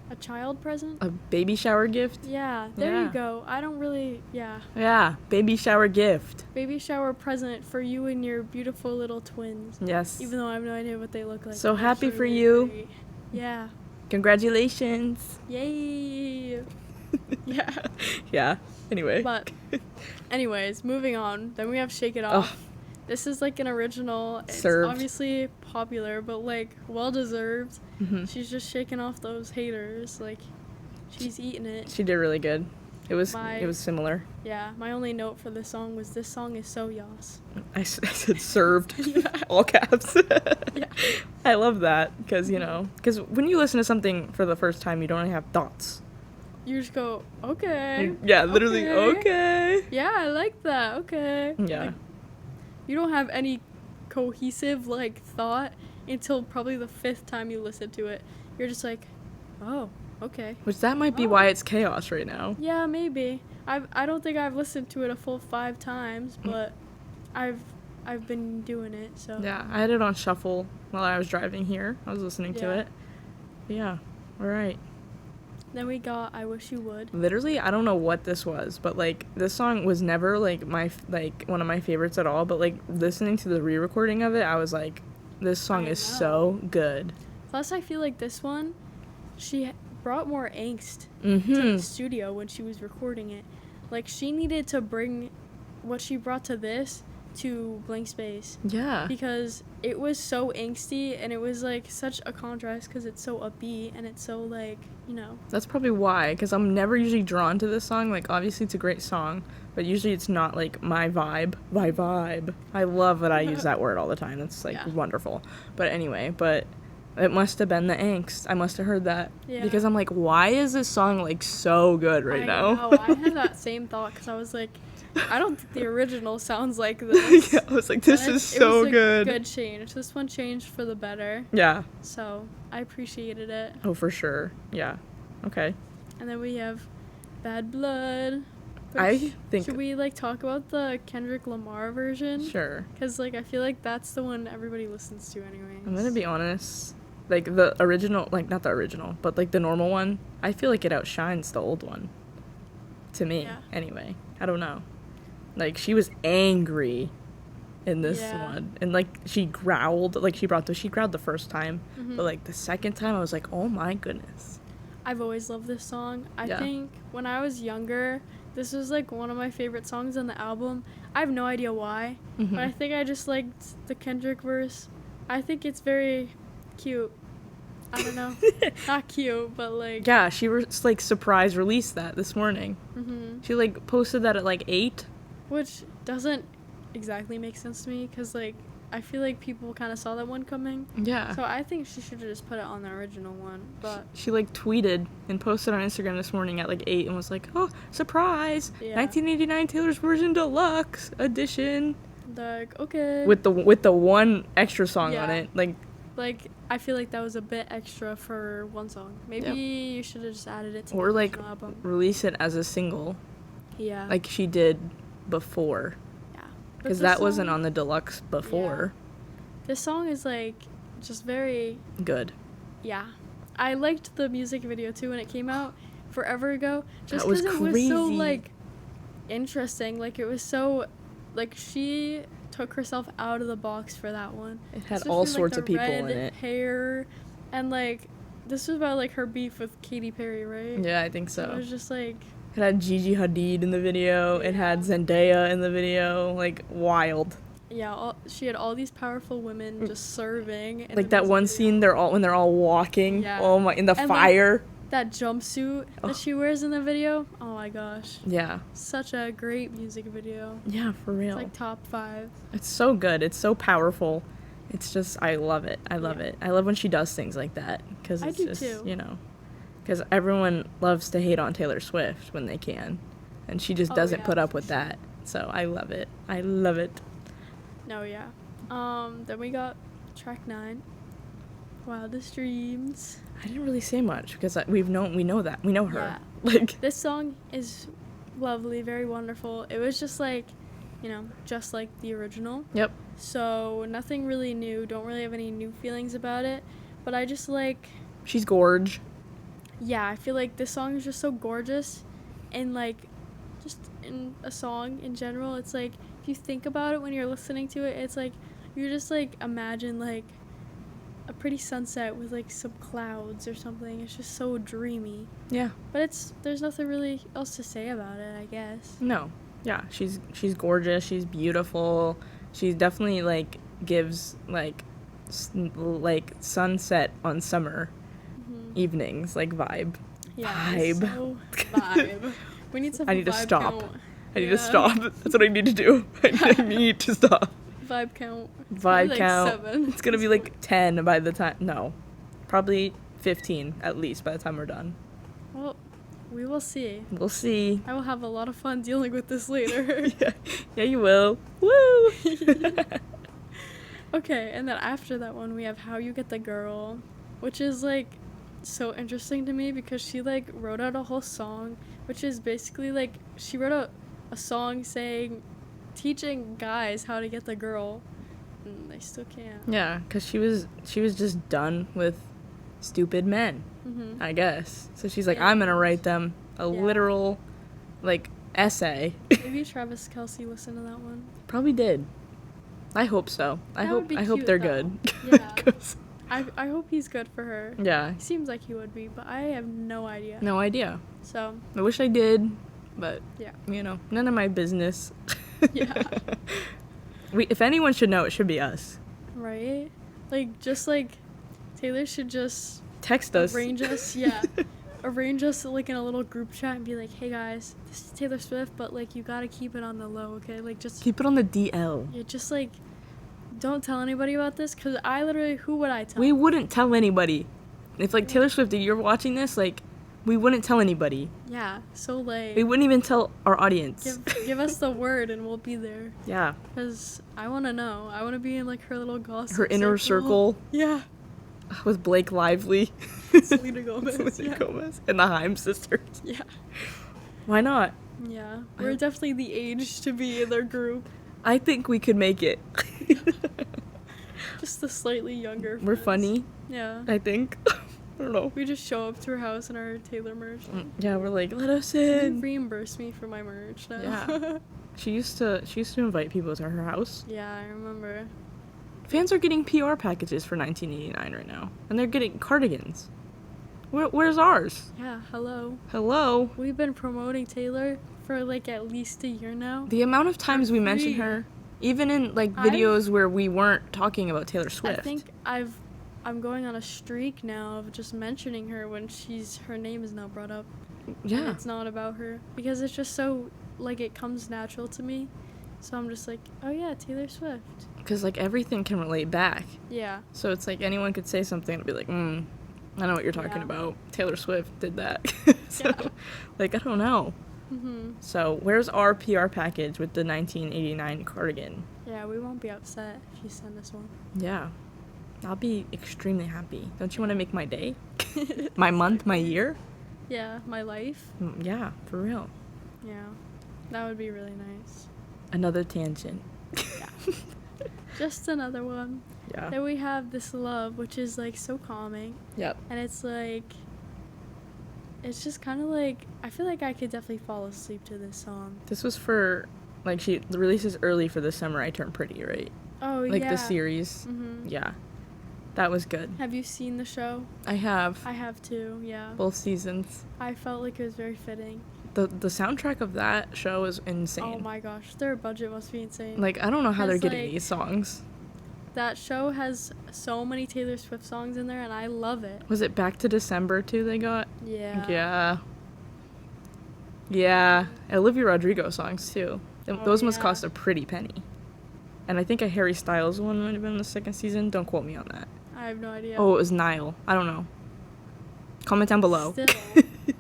a child present. A baby shower gift? Yeah, there Yeah. you go. I don't really, yeah. Yeah, baby shower gift. Baby shower present for you and your beautiful little twins. Yes. Even though I have no idea what they look like. So I'm happy sure for they're you. great. Yeah. Congratulations. Yay. Yeah. Yeah. Anyway. But, anyways, moving on. Then we have Shake It Off. Ugh. This is like an original. It's Served. obviously popular, but like well deserved. Mhm. She's just shaking off those haters. Like, she's eating it. She did really good. It was My- similar. Yeah, my only note for this song was this song is so yas. I said served. Yeah. All caps. Yeah. I love that because, because when you listen to something for the first time, you don't have thoughts. You just go, okay. Yeah, literally, okay. Yeah, I like that. Okay. Yeah. Like, you don't have any cohesive like thought until probably the 5th time you listen to it. You're just like, oh, okay. Which that might be Oh. why it's chaos right now. Yeah, maybe. I don't think I've listened to it a full 5 times, but I've been doing it, so. Yeah, I had it on shuffle while I was driving here. I was listening to Yeah. it. But yeah, all right. Then we got I Wish You Would. Literally, I don't know what this was, but like this song was never like one of my favorites at all. But like listening to the re-recording of it, I was like, this song I is know. so good. Plus, I feel like this one, she brought more angst to Mm-hmm. the studio when she was recording it. Like, she needed to bring what she brought to this to Blank Space. Yeah. Because it was so angsty, and it was, like, such a contrast because it's so upbeat, and it's so, like, you know. That's probably why, because I'm never usually drawn to this song. Like, obviously it's a great song, but usually it's not, like, my vibe. My vibe. I love that I use that word all the time. It's, like, Yeah. wonderful. But anyway, but it must have been the angst. I must have heard that. Yeah. Because I'm like, why is this song, like, so good right now? I know. I had that same thought because I was like, I don't think the original sounds like this. Yeah, I was like, this And is so it was a good. good change. This one changed for the better. Yeah. So I appreciated it. Oh, for sure. Yeah. Okay. And then we have Bad Blood. I which- think... Should we, like, talk about the Kendrick Lamar version? Sure. Because, like, I feel like that's the one everybody listens to anyways. I'm gonna be honest. Like, the original... Like, not the original, but, like, the normal one, I feel like it outshines the old one. To me. Yeah. Anyway. I don't know. Like, she was angry in this Yeah. one. And, like, she growled. Like, she growled the first time. Mhm. But, like, the second time, I was like, oh my goodness. I've always loved this song. I Yeah. think when I was younger, this was, like, one of my favorite songs on the album. I have no idea why, Mhm. but I think I just liked the Kendrick verse. I think it's very cute. I don't know. Not cute, but, like... Yeah, she like, surprise released that this morning. hmm She, like, posted that at, like, 8. Which doesn't exactly make sense to me, because, like, I feel like people kind of saw that one coming. Yeah. So I think she should have just put it on the original one, but... She, like, tweeted and posted on Instagram this morning at, like, 8 and was like, oh, surprise! Yeah. 1989 Taylor's version deluxe edition. Like, okay. With the one extra song on Yeah. it. Like, I feel like that was a bit extra for one song. Maybe you should have just added it to or, the like, original album. release it as a single. Yeah. Like she did before. yeah. But Because this that wasn't song- on the deluxe before. This song is, like, just very... Good. Yeah. I liked the music video, too, when it came out forever ago. Just That was because it was so, crazy. like, interesting. Like, it was so... Like, she took herself out of the box for that one. It had Especially, all like, sorts the of people in red it. hair. And, like, this was about, like, her beef with Katy Perry, right? Yeah, I think It so. was just, like... It had Gigi Hadid in the video. It had Yeah. Zendaya in the video. Like, wild. Yeah, she had all these powerful women just serving. in Like the that music one video. scene when they're all walking. Yeah. Oh my, in the And, like, fire. That jumpsuit Oh. that she wears in the video. Oh my gosh. Yeah. Such a great music video. Yeah, for real. It's like top 5. It's so good. It's so powerful. It's just, I love it. I love Yeah. it. I love when she does things like that. Because I it's do just, too. you know. Because everyone loves to hate on Taylor Swift when they can. And she just Oh, doesn't yeah, put up for with sure. that. So I love it. I love it. No, yeah. Then we got track 9. Wildest Dreams. I didn't really say much because we know her. Yeah. Like, This song is lovely, very wonderful. It was just like, just like the original. yep. So nothing really new. Don't really have any new feelings about it. But I just like, She's gorge. yeah, I feel like this song is just so gorgeous. And like, just in a song in general, it's like, if you think about it when you're listening to it, it's like, you just like imagine like a pretty sunset with like some clouds or something. It's just so dreamy. Yeah. But there's nothing really else to say about it, I guess. No. Yeah, she's gorgeous. She's beautiful. She definitely like gives like sunset on summer evenings like vibe. Yeah, Vibe. so vibe. We need some I need to vibe stop. count. I need Yeah. to stop. That's what I need to do. I need to stop. Vibe count. Vibe Probably, like, count. 7. It's gonna be like 10 by the time. No, probably 15 at least by the time we're done. Well, we will see. We'll see. I will have a lot of fun dealing with this later. Yeah, you will. Woo! Okay, and then after that one, we have How You Get the Girl, which is, like, so interesting to me because she, like, wrote out a whole song, which is basically, like, she wrote a song teaching guys how to get the girl, and they still can't. Yeah, because she was just done with stupid men, Mm-hmm. I guess. So she's like, Yeah. I'm gonna write them a Yeah. literal, like, essay. Maybe Travis Kelce listened to that one. Probably did. I hope so. That would be I hope cute, they're though. good. Yeah. 'Cause- I hope he's good for her. yeah. He seems like he would be, but I have no idea. No idea. So, I wish I did, but yeah. none of my business. Yeah. If anyone should know, it should be us. Right? Like, just like, Taylor should just Text us. arrange us, yeah. arrange us like in a little group chat and be like, hey guys, this is Taylor Swift, but like you gotta keep it on the low, okay? Like just Keep it on the DL. yeah, just like don't tell anybody about this, because I literally, who would I tell? We wouldn't tell anybody. If like Taylor Swift, if you're watching this, like we wouldn't tell anybody. Yeah, so like We wouldn't even tell our audience. give us the word and we'll be there, Yeah. because I want to know. I want to be in like her little gossip Her inner circle Yeah. with Blake Lively. Selena Gomez. Selena Yeah. Gomez. And the Haim sisters. Yeah. Why not? Yeah. We're definitely the age to be in their group. I think we could make it. Just the slightly younger We're friends. funny, Yeah. I think. I don't know. We just show up to her house in our Taylor merch. Yeah, we're like, let us Can in. you reimburse me for my merch now? Yeah. She used to invite people to her house. Yeah, I remember. Fans are getting PR packages for $19.89 right now, and they're getting cardigans. Where's ours? Yeah, hello. Hello. We've been promoting Taylor for like at least a year now. The amount of times we mention free. her, even in like I've- videos where we weren't talking about Taylor Swift. I think I'm going on a streak now of just mentioning her when her name is not brought up. And Yeah. it's not about her, because it's just so like it comes natural to me. So I'm just like, oh yeah, Taylor Swift. Because like everything can relate back. Yeah. So it's like anyone could say something and be like, I know what you're talking Yeah. about. Taylor Swift did that. So, Yeah. like, I don't know. Mhm. So, where's our PR package with the 1989 cardigan? Yeah, we won't be upset if you send us one. Yeah. I'll be extremely happy. Don't you want to make my day? My month, my year? Yeah, my life. Yeah, for real. Yeah. That would be really nice. Another tangent. Just another one. Yeah. Then we have This Love, which is like so calming. Yep. And it's like, it's just kind of like, I feel like I could definitely fall asleep to this song. This was for, like, she releases early for the Summer I Turned Pretty, right? Oh, Like yeah. the series. Mm-hmm. Yeah. That was good. Have you seen the show? I have. I have too, yeah. Both seasons. I felt like it was very fitting. The soundtrack of that show is insane. Oh my gosh, their budget must be insane. Like, I don't know how they're Has, getting like- these songs. That show has so many Taylor Swift songs in there, and I love it. Was it Back to December too they got? Yeah. Yeah. Yeah. Olivia Rodrigo songs too. Those must yeah. cost a pretty penny. And I think a Harry Styles one might have been in the second season. Don't quote me on that. I have no idea. Oh, it was Nile. I don't know. Comment down below. Still,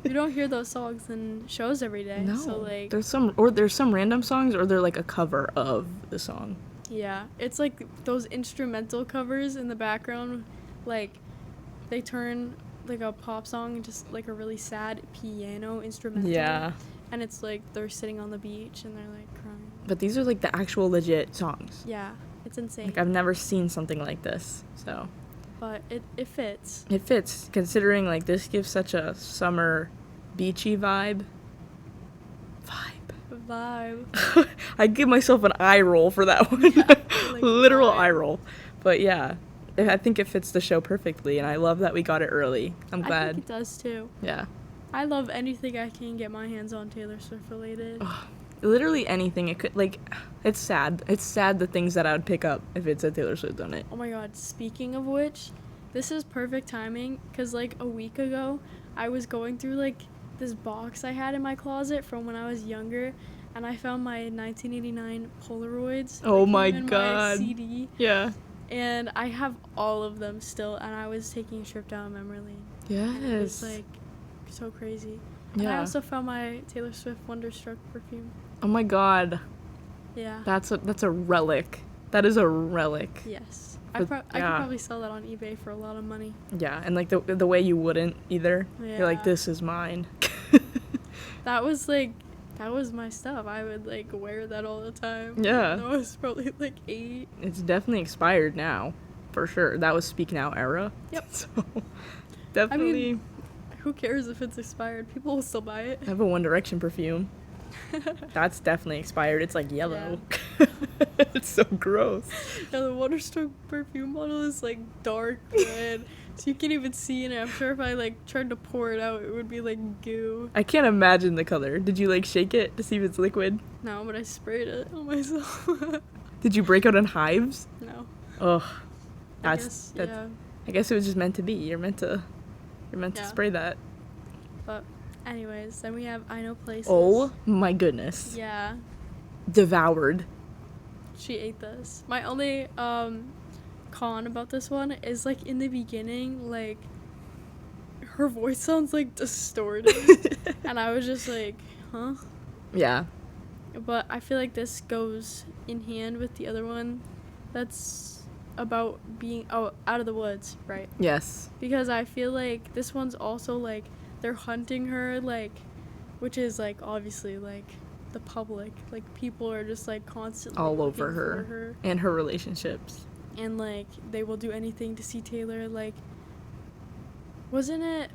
you don't hear those songs in shows every day. No. So, like, there's some random songs, or they're like a cover of the song. yeah. It's like those instrumental covers in the background. Like, they turn, like, a pop song into, like, a really sad piano instrumental. Yeah. And it's like they're sitting on the beach and they're, like, crying. But these are like the actual legit songs. Yeah. It's insane. Like, I've never seen something like this. So But it fits. it fits, considering like this gives such a summer beachy vibe. Vibe. I give myself an eye roll for that one. like, Literal vibe. eye roll. But yeah, I think it fits the show perfectly, and I love that we got it early. I'm I glad. think it does too. Yeah. I love anything I can get my hands on Taylor Swift related. Literally anything. It could, like, it's sad. It's sad the things that I would pick up if it said Taylor Swift on it. Oh my god, speaking of which, this is perfect timing, because like a week ago, I was going through like this box I had in my closet from when I was younger, and I found my 1989 Polaroids. Oh that my came in God. My CD, Yeah. and I have all of them still, and I was taking a trip down memory lane. Yes. And it was like so crazy. And I Yeah. also found my Taylor Swift Wonderstruck perfume. Oh my god. Yeah. That's a relic. That is a relic. Yes. But, I could yeah. probably sell that on eBay for a lot of money. Yeah, and like the way you wouldn't either. You're like, Yeah. this is mine. That was my stuff. I would like wear that all the time. Yeah. I was probably like 8. It's definitely expired now, for sure. That was Speak Now era. Yep. So definitely. Who cares if it's expired? People will still buy it. I have a One Direction perfume. That's definitely expired. It's like yellow. It's so gross. Yeah, the Wonderstruck perfume bottle is like dark red, so you can't even see in it. I'm sure if I like tried to pour it out, it would be like goo. I can't imagine the color. Did you like shake it to see if it's liquid? No, but I sprayed it on myself. Did you break out in hives? No. Ugh. I guess, That's yeah. I guess it was just meant to be. You're meant to Yeah. spray that. But anyways, then we have I Know Places. Oh my goodness. Yeah. Devoured. She ate this. My only con about this one is like in the beginning, like her voice sounds like distorted. And I was just like, huh? Yeah. But I feel like this goes in hand with the other one that's about being out of the woods, right? Yes. Because I feel like this one's also like they're hunting her, like, which is like obviously like the public, like people are just like constantly All looking over for her and her relationships. And like they will do anything to see Taylor. Like, was it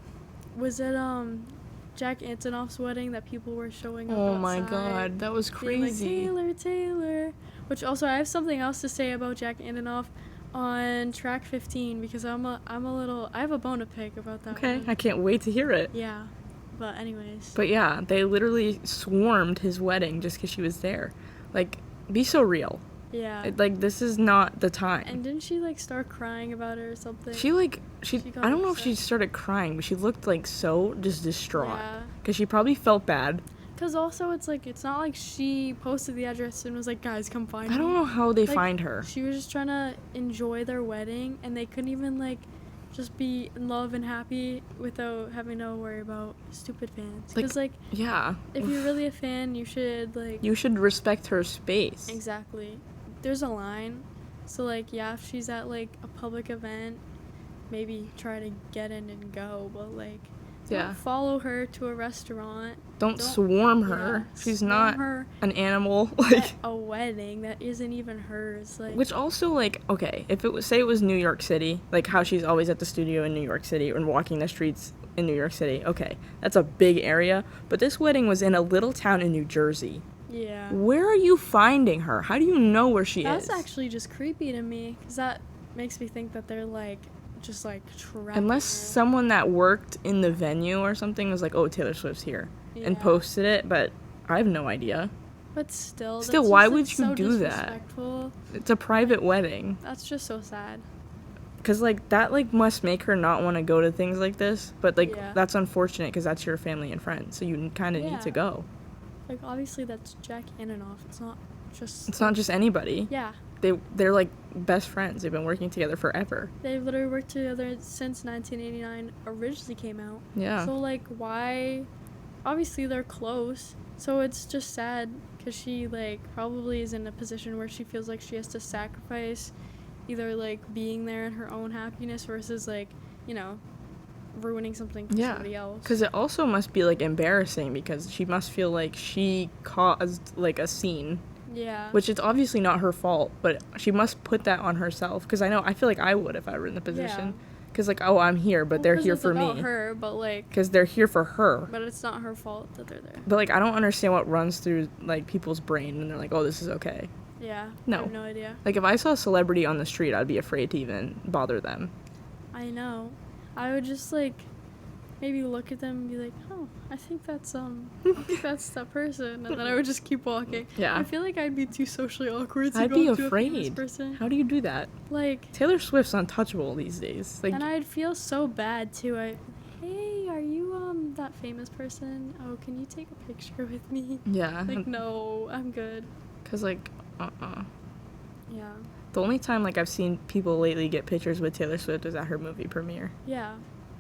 Jack Antonoff's wedding that people were showing up Oh outside, my god, that was crazy. being like, Taylor. Which also I have something else to say about Jack Antonoff on track 15 because I have a bone to pick about that Okay, one. I can't wait to hear it. Yeah. But anyways. But yeah, they literally swarmed his wedding just because she was there. Like, be so real. Yeah. Like, this is not the time. And didn't she like start crying about it or something? She got I don't know if upset. she started crying, but she looked like so just distraught. Yeah. Because she probably felt bad. Because also it's like, it's not like she posted the address and was like, guys, come find me. I don't know how they Like, find her. She was just trying to enjoy their wedding and they couldn't even like just be in love and happy without having to worry about stupid fans. Because like, Yeah. if you're really a fan, you should like... You should respect her space. Exactly. There's a line. So like, yeah, if she's at like a public event, maybe try to get in and go, but like... Yeah. Don't follow her to a restaurant. Don't swarm her. Yeah, She's swarm not her an animal. at Like, a wedding that isn't even hers. Like, which also, like, okay, if it was, say it was New York City, like how she's always at the studio in New York City and walking the streets in New York City, okay, that's a big area. But this wedding was in a little town in New Jersey. yeah. Where are you finding her? How do you know where she is? That's actually just creepy to me, because that makes me think that they're like just like trapping Unless her. someone that worked in the venue or something was like, oh, Taylor Swift's here, and Yeah. posted it, but I have no idea. But still, Still, that's why just, would like, you so do that? disrespectful. It's a private wedding. That's just so sad. Because, like, that, like, must make her not want to go to things like this. But, like, Yeah. that's unfortunate because that's your family and friends. So you kind of Yeah. need to go. Like, obviously, that's Jack Antonoff. It's not just... It's not just anybody. Yeah. They're, like, best friends. They've been working together forever. They've literally worked together since 1989 originally came out. Yeah. So, like, why... Obviously, they're close. So it's just sad because she, like, probably is in a position where she feels like she has to sacrifice either, like, being there in her own happiness versus, like, you know, ruining something for somebody else. Because it also must be, like, embarrassing because she must feel like she caused, like, a scene. Yeah. Which it's obviously not her fault, but she must put that on herself. Because I feel like I would if I were in the position. Because, like, oh, I'm here, but they're here for about me. her, but, like... Because they're here for her. But it's not her fault that they're there. But, like, I don't understand what runs through, like, people's brain. And they're like, oh, this is okay. Yeah. No. I have no idea. Like, if I saw a celebrity on the street, I'd be afraid to even bother them. I know. I would just, like, maybe look at them and be like, oh, I think that's that person. And then I would just keep walking. Yeah. I feel like I'd be too socially awkward to I'd go be up to a famous afraid. person. How do you do that? Like, Taylor Swift's untouchable these days. Like, and I'd feel so bad, too. Hey, are you, that famous person? Oh, can you take a picture with me? yeah. Like, no, I'm good. Because, like, Yeah. The only time, like, I've seen people lately get pictures with Taylor Swift was at her movie premiere. Yeah.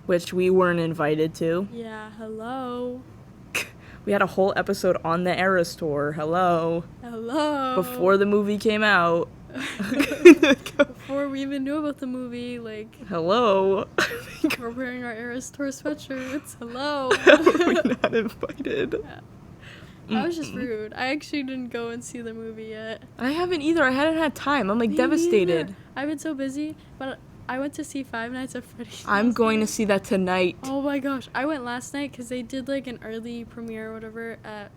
Which we weren't invited to. Yeah, hello. We had a whole episode on the Eras tour. Hello. Hello. Before the movie came out. Before we even knew about the movie, like, Hello. we're wearing our Eras Tour sweatshirts. Hello. We're not invited. Yeah. That was just rude. I actually didn't go and see the movie yet. I haven't either. I hadn't had time. I'm, like, Me devastated. neither. I've been so busy, but I went to see Five Nights at Freddy's. I'm last going night. to see that tonight. Oh my gosh. I went last night because they did, like, an early premiere or whatever at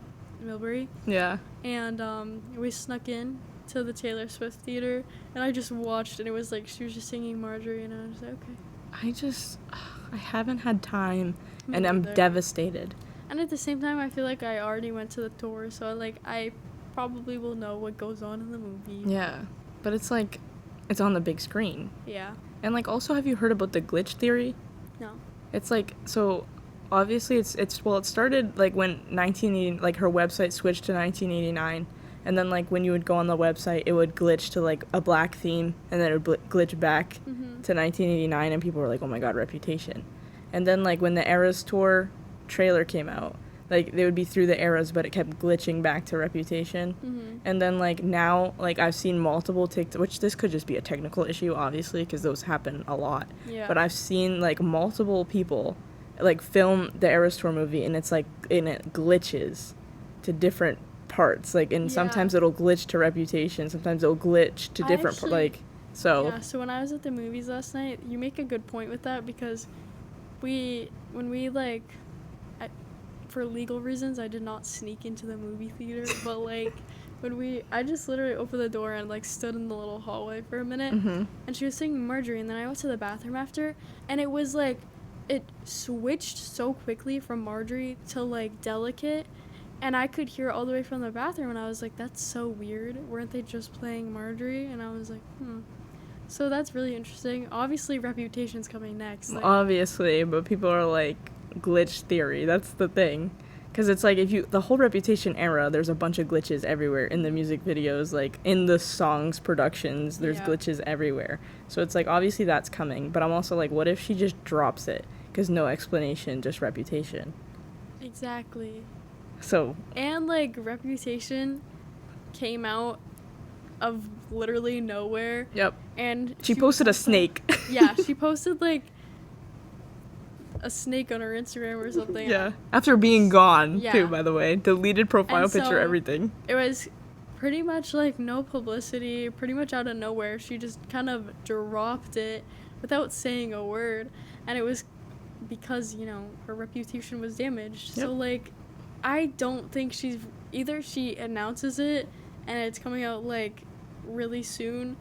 Millbury. Yeah. And we snuck in to the Taylor Swift theater, and I just watched, and it was like she was just singing Marjorie, and I was like, okay. I haven't had time, Me and I'm neither. devastated. And at the same time, I feel like I already went to the tour, so like I probably will know what goes on in the movie. Yeah. But it's like, it's on the big screen. Yeah. And, like, also, have you heard about the glitch theory? No. It's like, so obviously it started like when like her website switched to 1989, and then like when you would go on the website, it would glitch to like a black theme, and then it would glitch back to 1989, and people were like, oh my god, Reputation. And then like when the Eras tour trailer came out, like they would be through the eras, but it kept glitching back to Reputation. And then like now, like I've seen multiple TikTok, which this could just be a technical issue obviously because those happen a lot, but I've seen like multiple people like film the Eras tour movie, and it's like, and it glitches to different parts, like, and sometimes it'll glitch to Reputation, sometimes it'll glitch to different so when I was at the movies last night, you make a good point with that, because when we like, for legal reasons, I did not sneak into the movie theater, but like I just literally opened the door and like stood in the little hallway for a minute, and she was singing Marjorie, and then I went to the bathroom after, and it was like, it switched so quickly from Marjorie to like Delicate, and I could hear it all the way from the bathroom, and I was like, that's so weird. Weren't they just playing Marjorie? And I was like, So that's really interesting. Obviously, Reputation's coming next. Like, obviously, but people are like, glitch theory. That's the thing. Because it's like, the whole Reputation era, there's a bunch of glitches everywhere in the music videos, like in the songs productions, there's glitches everywhere. So it's like, obviously that's coming, but I'm also like, what if she just drops it? Because no explanation, just Reputation. Exactly. So. And like Reputation came out of literally nowhere. Yep. And she posted a snake. Yeah, she posted like a snake on her Instagram or something. Yeah. After being gone, too, by the way. Deleted profile picture, everything. It was pretty much like no publicity, pretty much out of nowhere. She just kind of dropped it without saying a word. And it was because, her reputation was damaged. Yep. So, like, I don't think either she announces it and it's coming out, like, really soon.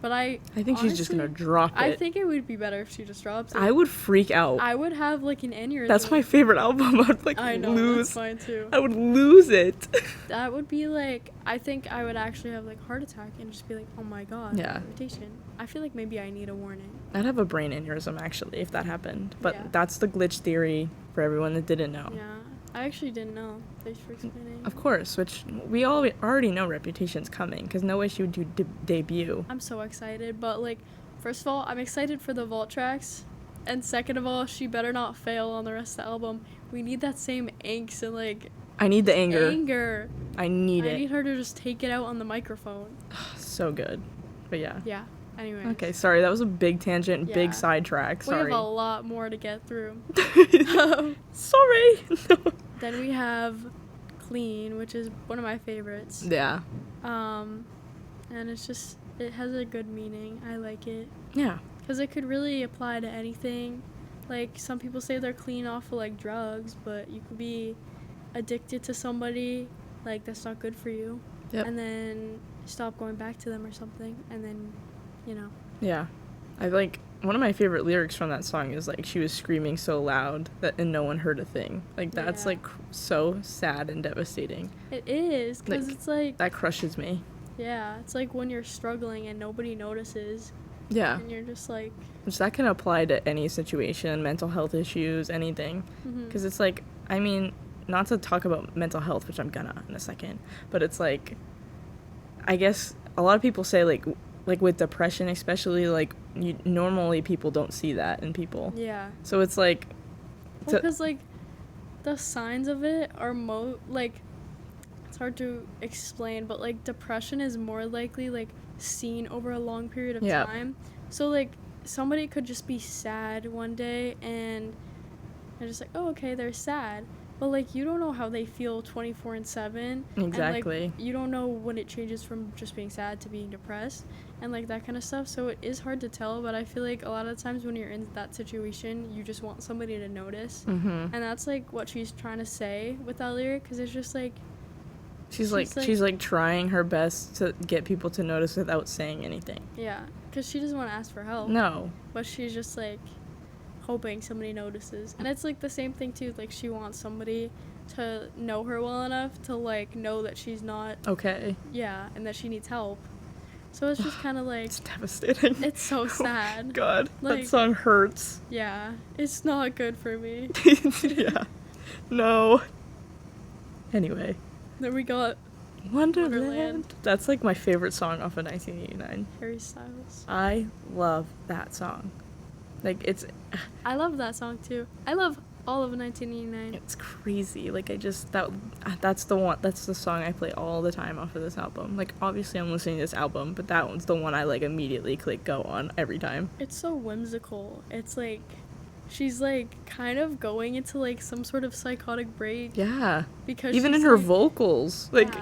But I think honestly, she's just going to drop it. I think it would be better if she just drops it. I would freak out. I would have, like, an aneurysm. That's my favorite album. I would, like, I know, lose. That's mine, too. I would lose it. That would be, like, I think I would actually have, like, heart attack and just be like, oh, my God. Yeah. Reputation. I feel like maybe I need a warning. I'd have a brain aneurysm, actually, if that happened. But that's the glitch theory for everyone that didn't know. Yeah. I actually didn't know. Thanks for explaining. Of course, which we all already know Reputation's coming, because no way she would do debut. I'm so excited, but, like, first of all, I'm excited for the vault tracks, and second of all, she better not fail on the rest of the album. We need that same angst and, like... I need the anger. I need her to just take it out on the microphone. So good. But yeah. Yeah. Anyway. Okay, sorry, that was a big tangent, big sidetrack. Sorry. We have a lot more to get through. Sorry. Then we have Clean, which is one of my favorites. Yeah. And it's just, it has a good meaning. I like it. Yeah. Because it could really apply to anything. Like, some people say they're clean off of, like, drugs, but you could be addicted to somebody, like, that's not good for you. Yep. And then stop going back to them or something, and then, Yeah. I like, one of my favorite lyrics from that song is, like, she was screaming so loud and no one heard a thing. Like, that's, like, so sad and devastating. It is, because it's, like... That crushes me. Yeah, it's, like, when you're struggling and nobody notices. Yeah. And you're just, like... Which that can apply to any situation, mental health issues, anything. Because it's, like, I mean, not to talk about mental health, which I'm gonna in a second, but it's, like, I guess a lot of people say, like with depression especially, like, normally people don't see that in people. Yeah. So it's like... Because, like, the signs of it are like, it's hard to explain, but, like, depression is more likely, like, seen over a long period of time. So, like, somebody could just be sad one day and they're just like, oh, okay, they're sad. But, like, you don't know how they feel 24/7. Exactly. And, like, you don't know when it changes from just being sad to being depressed and, like, that kind of stuff. So it is hard to tell, but I feel like a lot of times when you're in that situation, you just want somebody to notice. And that's, like, what she's trying to say with that lyric, because it's just, like... She's trying her best to get people to notice without saying anything. Yeah, because she doesn't want to ask for help. No. But she's just, like... hoping somebody notices. And it's, like, the same thing, too. Like, she wants somebody to know her well enough to, like, know that she's not... okay. Yeah, and that she needs help. So it's just kind of like, It's devastating. it's so sad. God, Like- that song hurts. Yeah, it's not good for me. Yeah. No. Anyway. Then we got Wonderland. That's like my favorite song off of 1989. Harry Styles. I love that song. Like, I love that song too. I love all of 1989. it's crazy. Like, that's the song I play all the time off of this album. Like, obviously I'm listening to this album, but that one's the one I like immediately click go on every time. It's so whimsical. It's like she's like kind of going into like some sort of psychotic break. Yeah. Because Even she's, in her like, vocals. Like,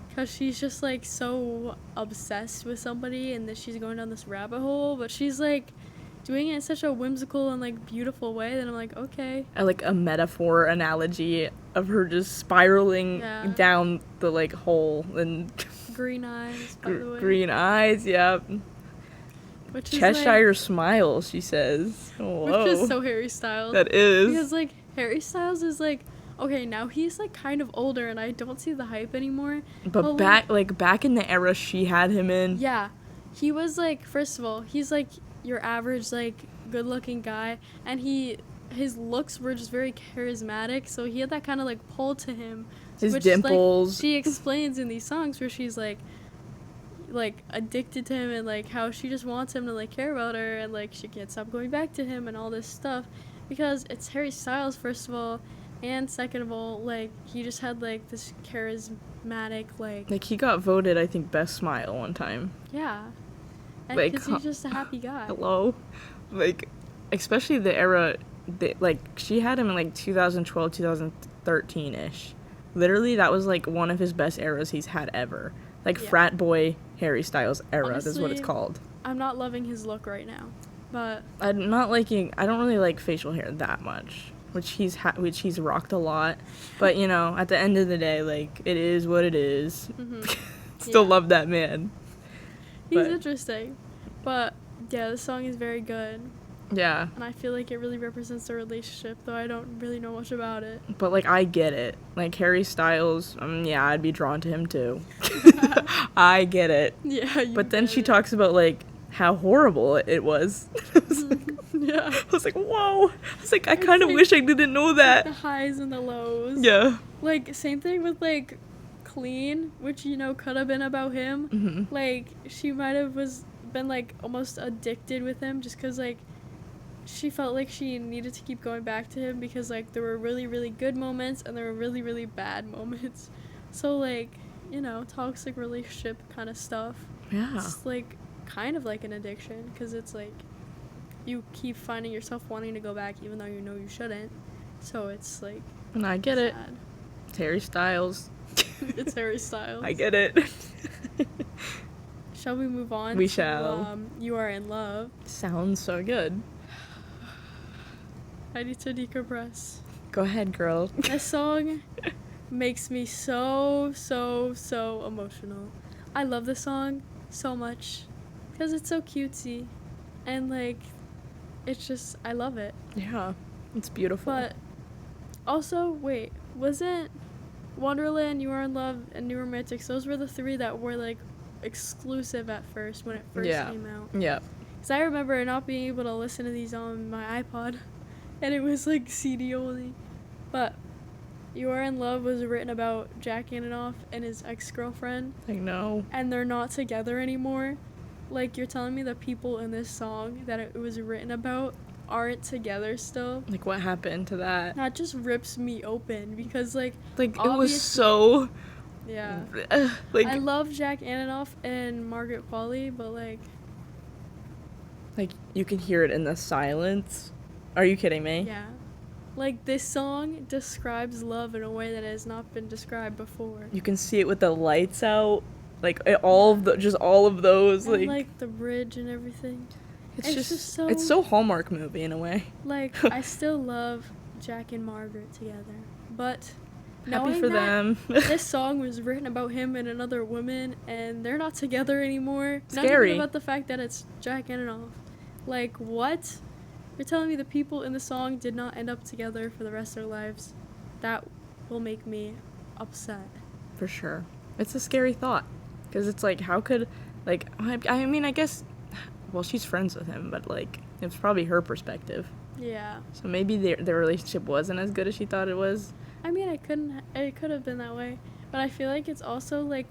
because she's just like so obsessed with somebody and that she's going down this rabbit hole, but she's like doing it in such a whimsical and like beautiful way that I'm like, okay. I like a metaphor analogy of her just spiraling down the like hole and Green eyes, by the way. green eyes, yeah. Which is Cheshire smile, she says. Whoa. which is so Harry Styles. That is. Because like Harry Styles is like, okay, now he's like kind of older and I don't see the hype anymore. But back in the era she had him in. Yeah. He was like, first of all, he's like your average like good looking guy, and his looks were just very charismatic, so he had that kind of like pull to him. His which, dimples. Like, she explains in these songs where she's like addicted to him and like how she just wants him to like care about her and like she can't stop going back to him and all this stuff because it's Harry Styles, first of all, and second of all, like he just had like this charismatic like he got voted, I think, best smile one time. yeah, and Like, because he's just a happy guy. Hello. Like, especially the era that, like, she had him in like 2012, 2013-ish. Literally, that was like one of his best eras he's had ever. Like, Yeah. frat boy Harry Styles era is what it's Honestly, called. I'm not loving his look right now, but I don't really like facial hair that much, which he's rocked a lot. But, you know, at the end of the day, like, it is what it is. Still Yeah. love that man. he's But- interesting. But yeah, the song is very good, Yeah. and I feel like it really represents the relationship, though I don't really know much about it. But, like, I get it. Like, Harry Styles, yeah, I'd be drawn to him, too. I get it. Yeah, you But then get she it. talks about, like, how horrible it was. Yeah. I was like, whoa. I was like, I It's kind of like- wish I didn't know The that. highs and the lows. Yeah. Like, same thing with, like, Clean, which, you know, could have been about him. Mm-hmm. Like, she might have been, like, almost addicted with him just because, like, she felt like she needed to keep going back to him because, like, there were really, really good moments and there were really, really bad moments. So, like, you know, toxic relationship kind of stuff. Yeah. It's, like, kind of like an addiction because it's, like, you keep finding yourself wanting to go back even though you know you shouldn't. So it's, like, And I get it. sad. It's Harry Styles. It's Harry Styles. I get it. Shall we move on? We to, shall. You Are in Love. Sounds so good. I need to decompress. Go ahead, girl. This song makes me so, so, so emotional. I love this song so much because it's so cutesy and, like, it's just, I love it. Yeah. It's beautiful. But also, wait, wasn't Wonderland, You Are in Love, and New Romantics, those were the three that were, like, exclusive at first when it first Yeah. came out? Yeah. Because I remember not being able to listen to these on my iPod, and it was, like, CD only. But You Are in Love was written about Jack Antonoff and his ex-girlfriend, I know. and they're not together anymore. Like, you're telling me the people in this song that it was written about aren't together still? Like, what happened to that? That just rips me open because, like, Like, it was obviously- so... yeah. like, I love Jack Antonoff and Margaret Qualley, but, like, you can hear it in the silence. Are you kidding me? yeah. Like, this song describes love in a way that has not been described before. You can see it with the lights out. Like, all of those. And, like, the bridge and everything. it's it's just just so- it's so Hallmark movie in a way. Like, I still love Jack and Margaret together. But Happy knowing for that them. this song was written about him and another woman, and they're not together anymore. Scary. Not even about the fact that it's Jack Antonoff. Like, what? You're telling me the people in the song did not end up together for the rest of their lives? That will make me upset. For sure. It's a scary thought. Because it's like, how could Like, I mean, I guess, well, she's friends with him, but, like, it's probably her perspective. Yeah. So maybe their relationship wasn't as good as she thought it was. I mean, it could have been that way. But I feel like it's also, like,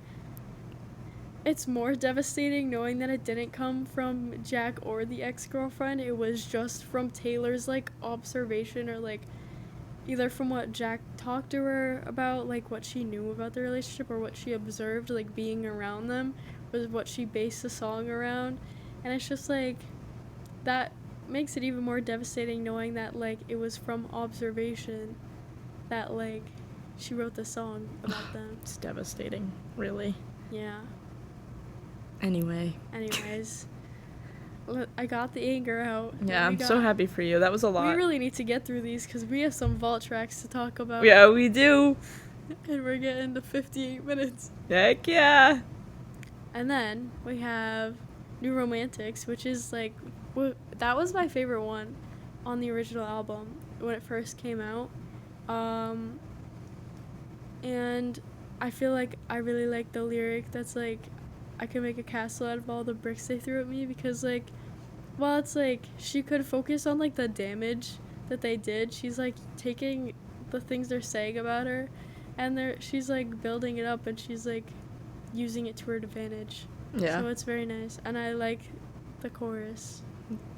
it's more devastating knowing that it didn't come from Jack or the ex-girlfriend. It was just from Taylor's, like, observation, or, like, either from what Jack talked to her about, like, what she knew about the relationship, or what she observed, like, being around them, was what she based the song around. And it's just, like, that makes it even more devastating knowing that, like, it was from observation that, like, she wrote the song about them. It's devastating, really. Yeah. Anyways, I got the anger out. yeah, I'm so happy for you. That was a lot. We really need to get through these because we have some vault tracks to talk about. Yeah, we do. And we're getting to 58 minutes. Heck yeah. And then we have New Romantics, which is, like, that was my favorite one on the original album when it first came out. And I feel like I really like the lyric that's, like, I can make a castle out of all the bricks they threw at me, because, like, while it's, like, she could focus on, like, the damage that they did, she's, like, taking the things they're saying about her, and she's, like, building it up, and she's, like, using it to her advantage. Yeah. So it's very nice, and I like the chorus.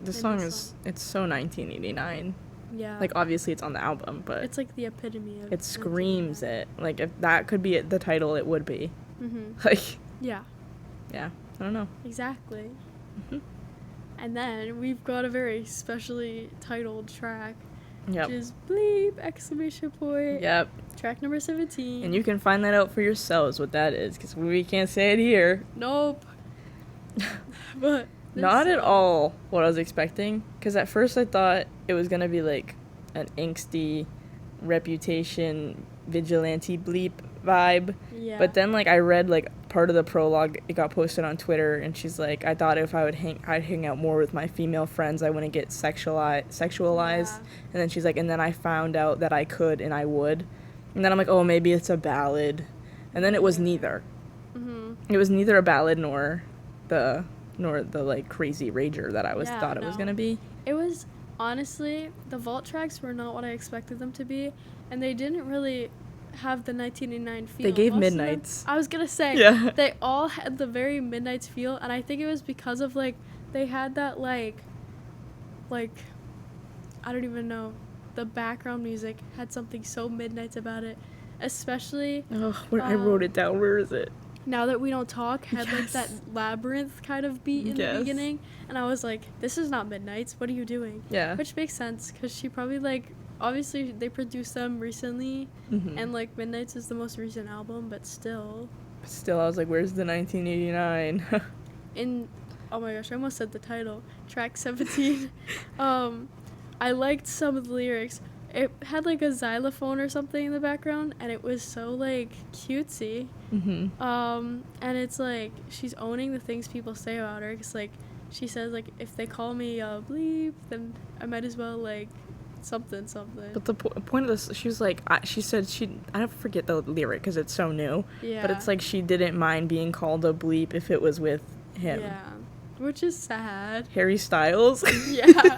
The song is, it's so 1989. Yeah. Like, obviously it's on the album, but it's, like, the epitome of it screams it. Like, if that could be the title, it would be. Mm-hmm. Like, Yeah. yeah, I don't know. Exactly. Mm-hmm. And then we've got a very specially titled track, Yep. which is Bleep! Yep. Track number 17. And you can find that out for yourselves what that is, because we can't say it here. Nope. But Not at all what I was expecting, because at first I thought it was going to be like an angsty Reputation vigilante bleep vibe. Yeah. But then, like, I read, like, part of the prologue. It got posted on Twitter, and she's like, I thought if I'd hang out more with my female friends, I wouldn't get sexualized. Yeah. And then she's like, and then I found out that I could and I would. And then I'm like, oh, maybe it's a ballad. And then it was neither. Mm-hmm. It was neither a ballad nor the like crazy rager that I thought it was gonna be. It was, honestly, the vault tracks were not what I expected them to be, and they didn't really have the 1989 feel. They gave Most of them- Midnights. I was gonna say, Yeah. they all had the very Midnights feel, and I think it was because of, like, they had that, like, I don't even know, the background music had something so Midnights about it, especially I wrote it down. Where is it? Now That We Don't Talk had, like, Yes. that labyrinth kind of beat in the Yes. beginning, and I was like, this is not Midnights, what are you doing? Yeah. Which makes sense, because she probably, like, obviously they produced them recently, Mhm. and, like, Midnights is the most recent album, but still. Still, I was like, where's the 1989? Oh my gosh, I almost said the title. Track 17. I liked some of the lyrics. It had, like, a xylophone or something in the background, and it was so, like, cutesy. Mm-hmm. And it's, like, she's owning the things people say about her, because, like, she says, like, if they call me a bleep, then I might as well, like, something. But the point of this, she was like, she said I don't forget the lyric because it's so new. Yeah. But it's like she didn't mind being called a bleep if it was with him. Yeah. Which is sad. Harry Styles. Yeah.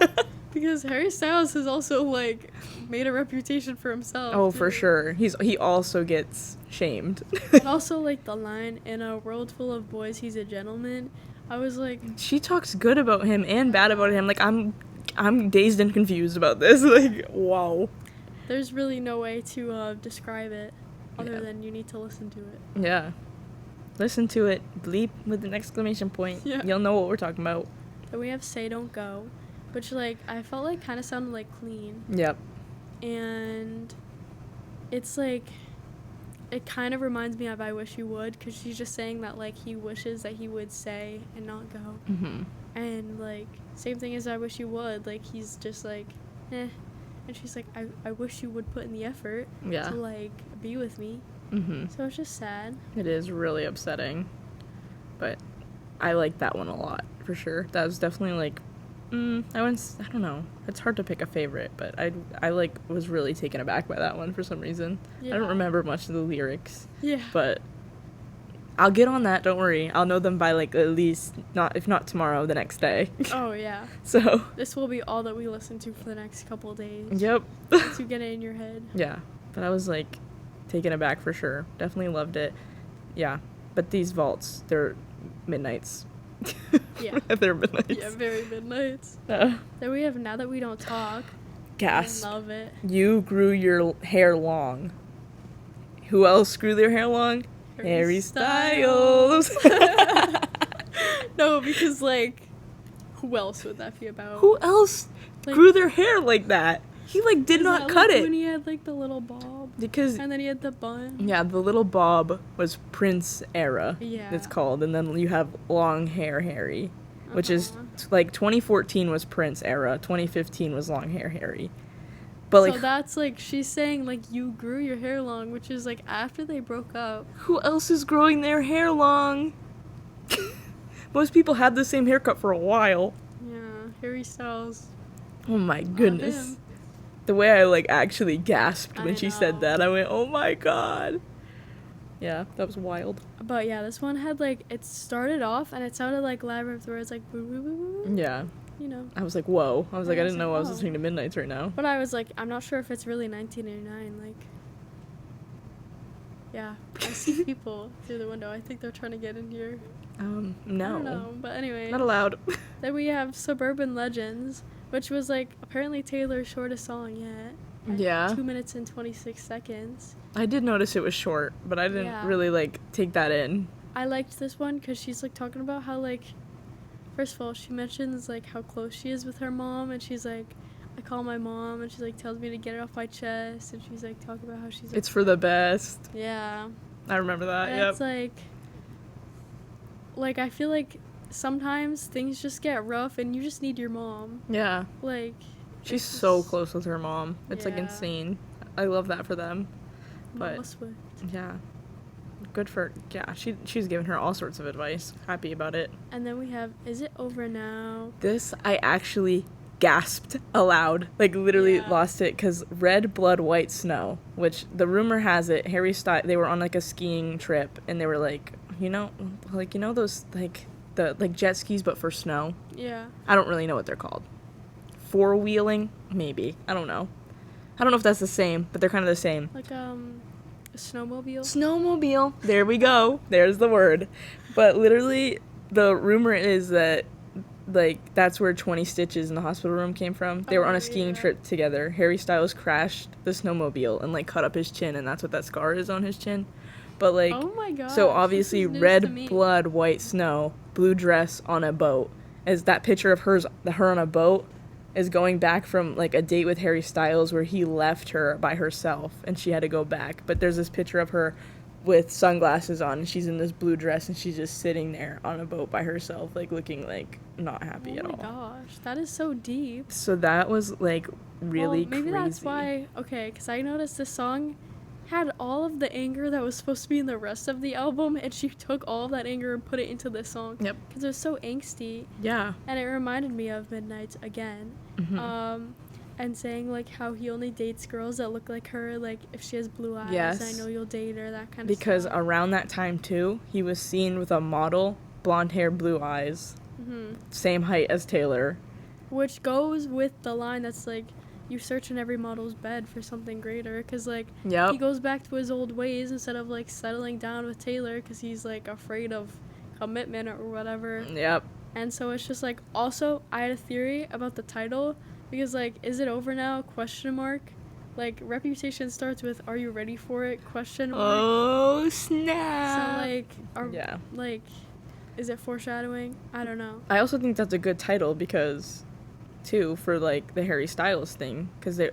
Because Harry Styles has also, like, made a reputation for himself. Oh, for sure. He also gets shamed. And also, like, the line, in a world full of boys, he's a gentleman. I was like... She talks good about him and bad about him. Like, I'm dazed and confused about this. Like, wow. There's really no way to describe it other than you need to listen to it. Yeah. Listen to it. Bleep with an exclamation point. Yeah. You'll know what we're talking about. Then we have Say Don't Go, which, like, I felt like kind of sounded like Clean. Yep. And it's, like, it kind of reminds me of I Wish You Would, because she's just saying that, like, he wishes that he would say and not go. Mm-hmm. And, like, same thing as I Wish You Would. Like, he's just like, eh. And she's like, I wish you would put in the effort Yeah. to, like, be with me. Mm-hmm. So it's just sad. It is really upsetting. But I like that one a lot, for sure. That was definitely, like, I don't know. It's hard to pick a favorite, but I like, was really taken aback by that one for some reason. Yeah. I don't remember much of the lyrics, Yeah. but I'll get on that, don't worry. I'll know them by, like, at least, if not tomorrow, the next day. Oh, yeah. So. This will be all that we listen to for the next couple of days. Yep. To get it in your head. Yeah. But I was, like, taken aback for sure. Definitely loved it. Yeah. But these vaults, they're midnights. Yeah. They're midnights. Yeah, very midnights. Then we have Now That We Don't Talk. Gasp. I love it. You grew your hair long. Who else grew their hair long? Harry Styles. No, because, like, who else would that be about? Who else Like, grew their hair like that? He, like, did not cut it. When he had, like, the little bob. Because, And then he had the bun. yeah, the little bob was Prince era. Yeah. It's called. And then you have long hair Harry, which is, Uh-huh. like, 2014 was Prince era. 2015 was long hair Harry. But, like, So that's, like, she's saying, like, you grew your hair long, which is, like, after they broke up. who else is growing their hair long? Most people had the same haircut for a while. Yeah, Harry Styles. Oh my Love goodness. him. The way I, like, actually gasped I when she know. said that, I went, oh my god. Yeah, that was wild. But, yeah, this one had, like, it started off, and it sounded like Labyrinth, where it's, like, boo, boo, boo, boo, Yeah. you know. I was like, whoa. I was like, Yeah, I I was didn't know like, I was whoa. listening to Midnights right now. But I was like, I'm not sure if it's really 1989, like... Yeah, I see people through the window. I think they're trying to get in here. No. I don't know, but anyway. Not allowed. Then we have Suburban Legends, which was, like, apparently Taylor's shortest song yet. At Yeah. 2 minutes and 26 seconds. I did notice it was short, but I didn't Yeah. really, like, take that in. I liked this one because she's, like, talking about how, like, first of all, she mentions, like, how close she is with her mom, and she's like, I call my mom, and she, like, tells me to get it off my chest, and she's, like, talking about how she's, like, It's for the best. yeah. I remember that, And yep. it's, like, I feel like sometimes things just get rough, and you just need your mom. Yeah. Like, She's it's so just- close with her mom. It's, like, Yeah. insane. I love that for them. But, Mama Swift. yeah. Good for, yeah, she's giving her all sorts of advice. Happy about it. And then we have Is It Over Now? This, I actually gasped aloud. Like, literally Yeah. lost it, because Red Blood, White Snow, which the rumor has it, Harry Styles, they were on, like, a skiing trip, and they were, like, those, like, the, like, jet skis, but for snow? Yeah. I don't really know what they're called. Four-wheeling? Maybe. I don't know. I don't know if that's the same, but they're kind of the same. Like, a snowmobile? Snowmobile. There we go. There's the word. But literally, the rumor is that, like, that's where 20 Stitches in the hospital room came from. They were on Oh, a skiing yeah. trip together. Harry Styles crashed the snowmobile and, like, cut up his chin, and that's what that scar is on his chin. But, like, Oh my god. so obviously, Red Blood, White Snow, blue dress on a boat. As that picture of her on a boat is going back from, like, a date with Harry Styles where he left her by herself and she had to go back. But there's this picture of her with sunglasses on, and she's in this blue dress, and she's just sitting there on a boat by herself, like, looking, like, not happy at all. Oh my gosh, that is so deep. So that was, like, really well, maybe crazy. that's why, okay, because I noticed this song had all of the anger that was supposed to be in the rest of the album, and she took all of that anger and put it into this song. Yep. Because it was so angsty, Yeah. and it reminded me of Midnights again. Mhm. And saying, like, how he only dates girls that look like her, like, if she has blue eyes, Yes. I know you'll date her, that kind of Because stuff. around that time, too, he was seen with a model, blonde hair, blue eyes, same height as Taylor. Which goes with the line that's, like, you search in every model's bed for something greater, because, like, Yep. he goes back to his old ways instead of, like, settling down with Taylor because he's, like, afraid of commitment or whatever. Yep. And so it's just, like, also, I had a theory about the title, because, like, is it over now, question mark? Like, Reputation starts with, are you ready for it, question mark? Oh, So, snap. like, Yeah. like, is it foreshadowing? I don't know. I also think that's a good title because, too, for, like, the Harry Styles thing, because they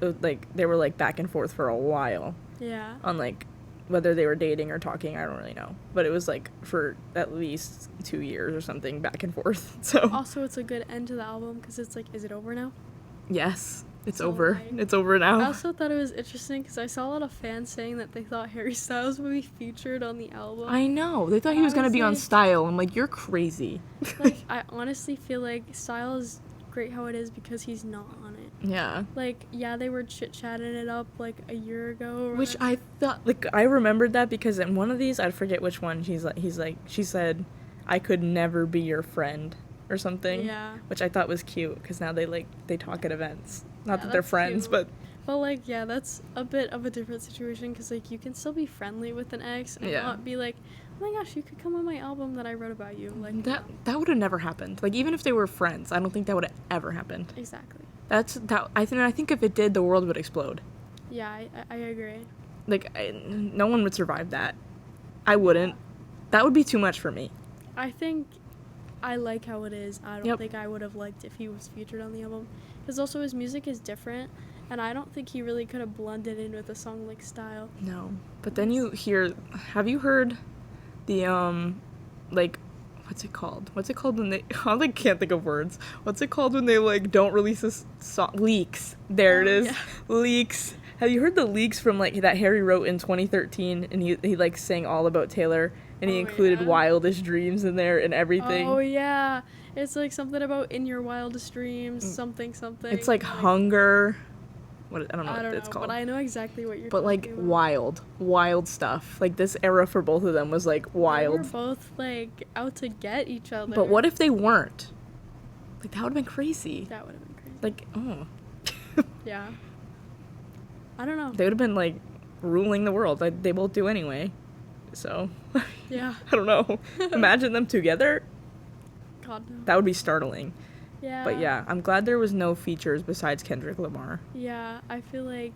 were, like, back and forth for a while Yeah. on, like, whether they were dating or talking, I don't really know. But it was, like, for at least 2 years or something, back and forth, so. Also, it's a good end to the album because it's like, is it over now? Yes, it's So, over. like, It's over now. I also thought it was interesting because I saw a lot of fans saying that they thought Harry Styles would be featured on the album. I know. They thought he was going to be on Honestly- Style. I'm like, you're crazy. Like, I honestly feel like Style is great how it is because he's not on it. Yeah. Like, yeah, they were chit-chatting it up, like, a year ago. Which I thought, like, I remembered that because in one of these, I forget which one, she said, I could never be your friend or something. Yeah. Which I thought was cute because now they talk at events. Not Yeah, that they're that's friends, cute. but. But, like, yeah, that's a bit of a different situation because, like, you can still be friendly with an ex and Yeah. not be like, oh my gosh, you could come on my album that I wrote about you. Like, no. That would have never happened. Like, even if they were friends, I don't think that would have ever happened. Exactly. I think if it did, the world would explode. Yeah, I agree. Like, no one would survive that. I wouldn't. That would be too much for me. I think I like how it is. I don't Yep. think I would have liked if he was featured on the album. Because also his music is different, and I don't think he really could have blended in with a song like Style. No. But then you hear, have you heard the, like, what's it called when they, I can't think of words. What's it called when they, like, don't release a song? Leaks. There it is. Yeah. Leaks. Have you heard the leaks from, like, that Harry wrote in 2013, and he like, sang all about Taylor, and he Oh, included yeah. Wildest Dreams in there and everything. Oh, yeah. It's like something about in your wildest dreams, something. It's like Hunger. I don't know I what don't it's know, called. but I know exactly what you're But, like, talking about. wild stuff. Like, this era for both of them was, like, wild. They were both, like, out to get each other. But what if they weren't? Like, that would have been crazy. That would have been crazy. Like, oh. Yeah. I don't know. They would have been, like, ruling the world. Like, they both do anyway. So, Yeah. I don't know. Imagine them together. God, no. That would be startling. Yeah. But yeah, I'm glad there was no features besides Kendrick Lamar. Yeah, I feel like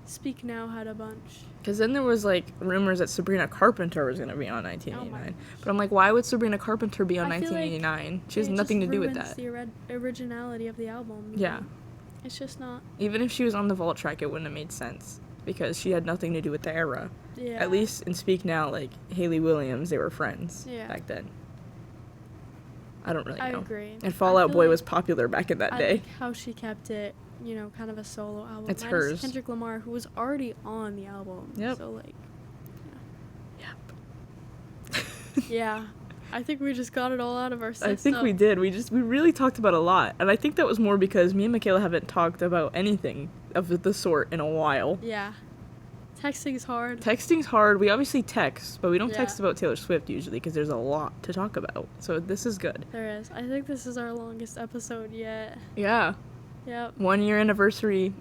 Speak Now had a bunch. Because then there was, like, rumors that Sabrina Carpenter was going to be on 1989. gosh. But I'm like, why would Sabrina Carpenter be on I feel like 1989? She has it nothing to just do with ruins that. the originality of the album. you Yeah. know? It's just not. Even if she was on the vault track, it wouldn't have made sense. Because she had nothing to do with the era. Yeah. At least in Speak Now, like, Hayley Williams, they were friends Yeah. back then. I don't really know. I agree. And Fall Out feel Boy like was popular back in that I day. like how she kept it, kind of a solo album. It's Minus hers. Kendrick Lamar, who was already on the album. Yep. So, like, Yep. yeah. I think we just got it all out of our system. I think we did. We really talked about a lot. And I think that was more because me and Mikayla haven't talked about anything of the sort in a while. Yeah. Texting's hard. Texting's hard. We obviously text, but we don't Yeah. text about Taylor Swift usually because there's a lot to talk about. So this is good. There is. I think this is our longest episode yet. Yeah. Yep. 1 year anniversary.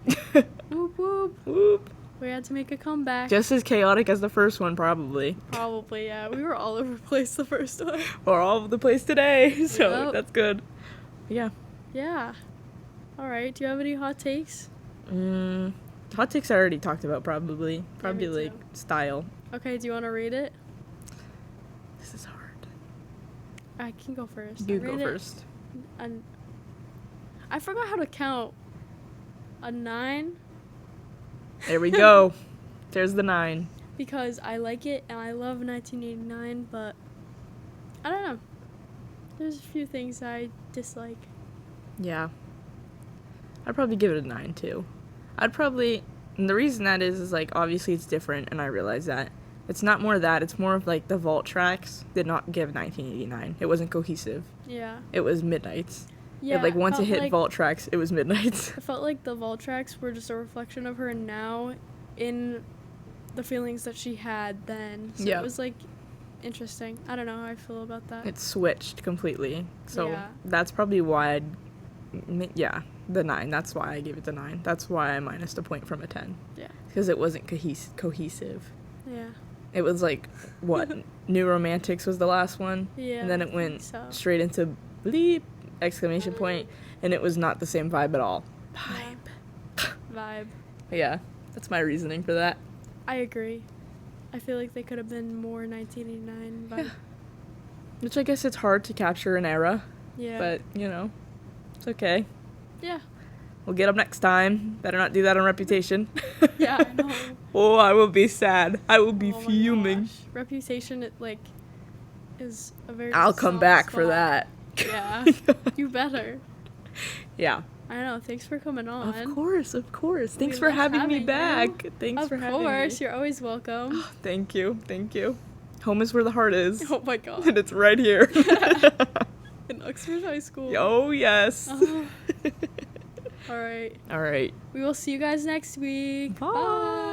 Whoop whoop. Whoop. We had to make a comeback. Just as chaotic as the first one, probably. Probably, yeah. We were all over the place the first one. We're all over the place today, so Yep. that's good. Yeah. Yeah. All right. Do you have any hot takes? Hot takes I already talked about, probably. Probably, me like, too. style. Okay. Do you want to read it? This is hard. I can go first. You I go rate it first. I forgot how to count. A 9 There we go. There's the 9. because I like it and I love 1989, but I don't know. There's a few things I dislike. Yeah. I'd probably give it a 9, too. And the reason that is, like, obviously it's different, and I realize that. It's not more that, it's more of, like, the vault tracks did not give 1989. It wasn't cohesive. Yeah. It was Midnight's. Yeah. Like, once it felt hit like- vault tracks, it was Midnight's. I felt like the vault tracks were just a reflection of her now in the feelings that she had then. So Yeah. it was, like, interesting. I don't know how I feel about that. It switched completely. So Yeah. that's probably why the 9. That's why I gave it the 9. That's why I minused a point from a 10. Yeah. Because it wasn't cohesive. Yeah. It was like, what? New Romantics was the last one? Yeah. And then I it went think so. straight into bleep, exclamation point, and it was not the same vibe at all. Vibe. Yeah, that's my reasoning for that. I agree. I feel like they could have been more 1989 vibe. Yeah. Which I guess it's hard to capture an era, Yeah. but, it's okay. Yeah. We'll get them next time. Better not do that on Reputation. Yeah, I know. Oh, I will be sad. I will be Oh my fuming. gosh. Reputation, is a very I'll come soft back for spot. that. Yeah. You better. Yeah. I know. Thanks for coming on. Of course. Thanks We for love having me having back. Thanks Of for having me. course. You're always welcome. Thank you. Home is where the heart is. Oh my god. And it's right here. In Uxbridge High School. Oh, yes. Oh. All right. All right. We will see you guys next week. Bye.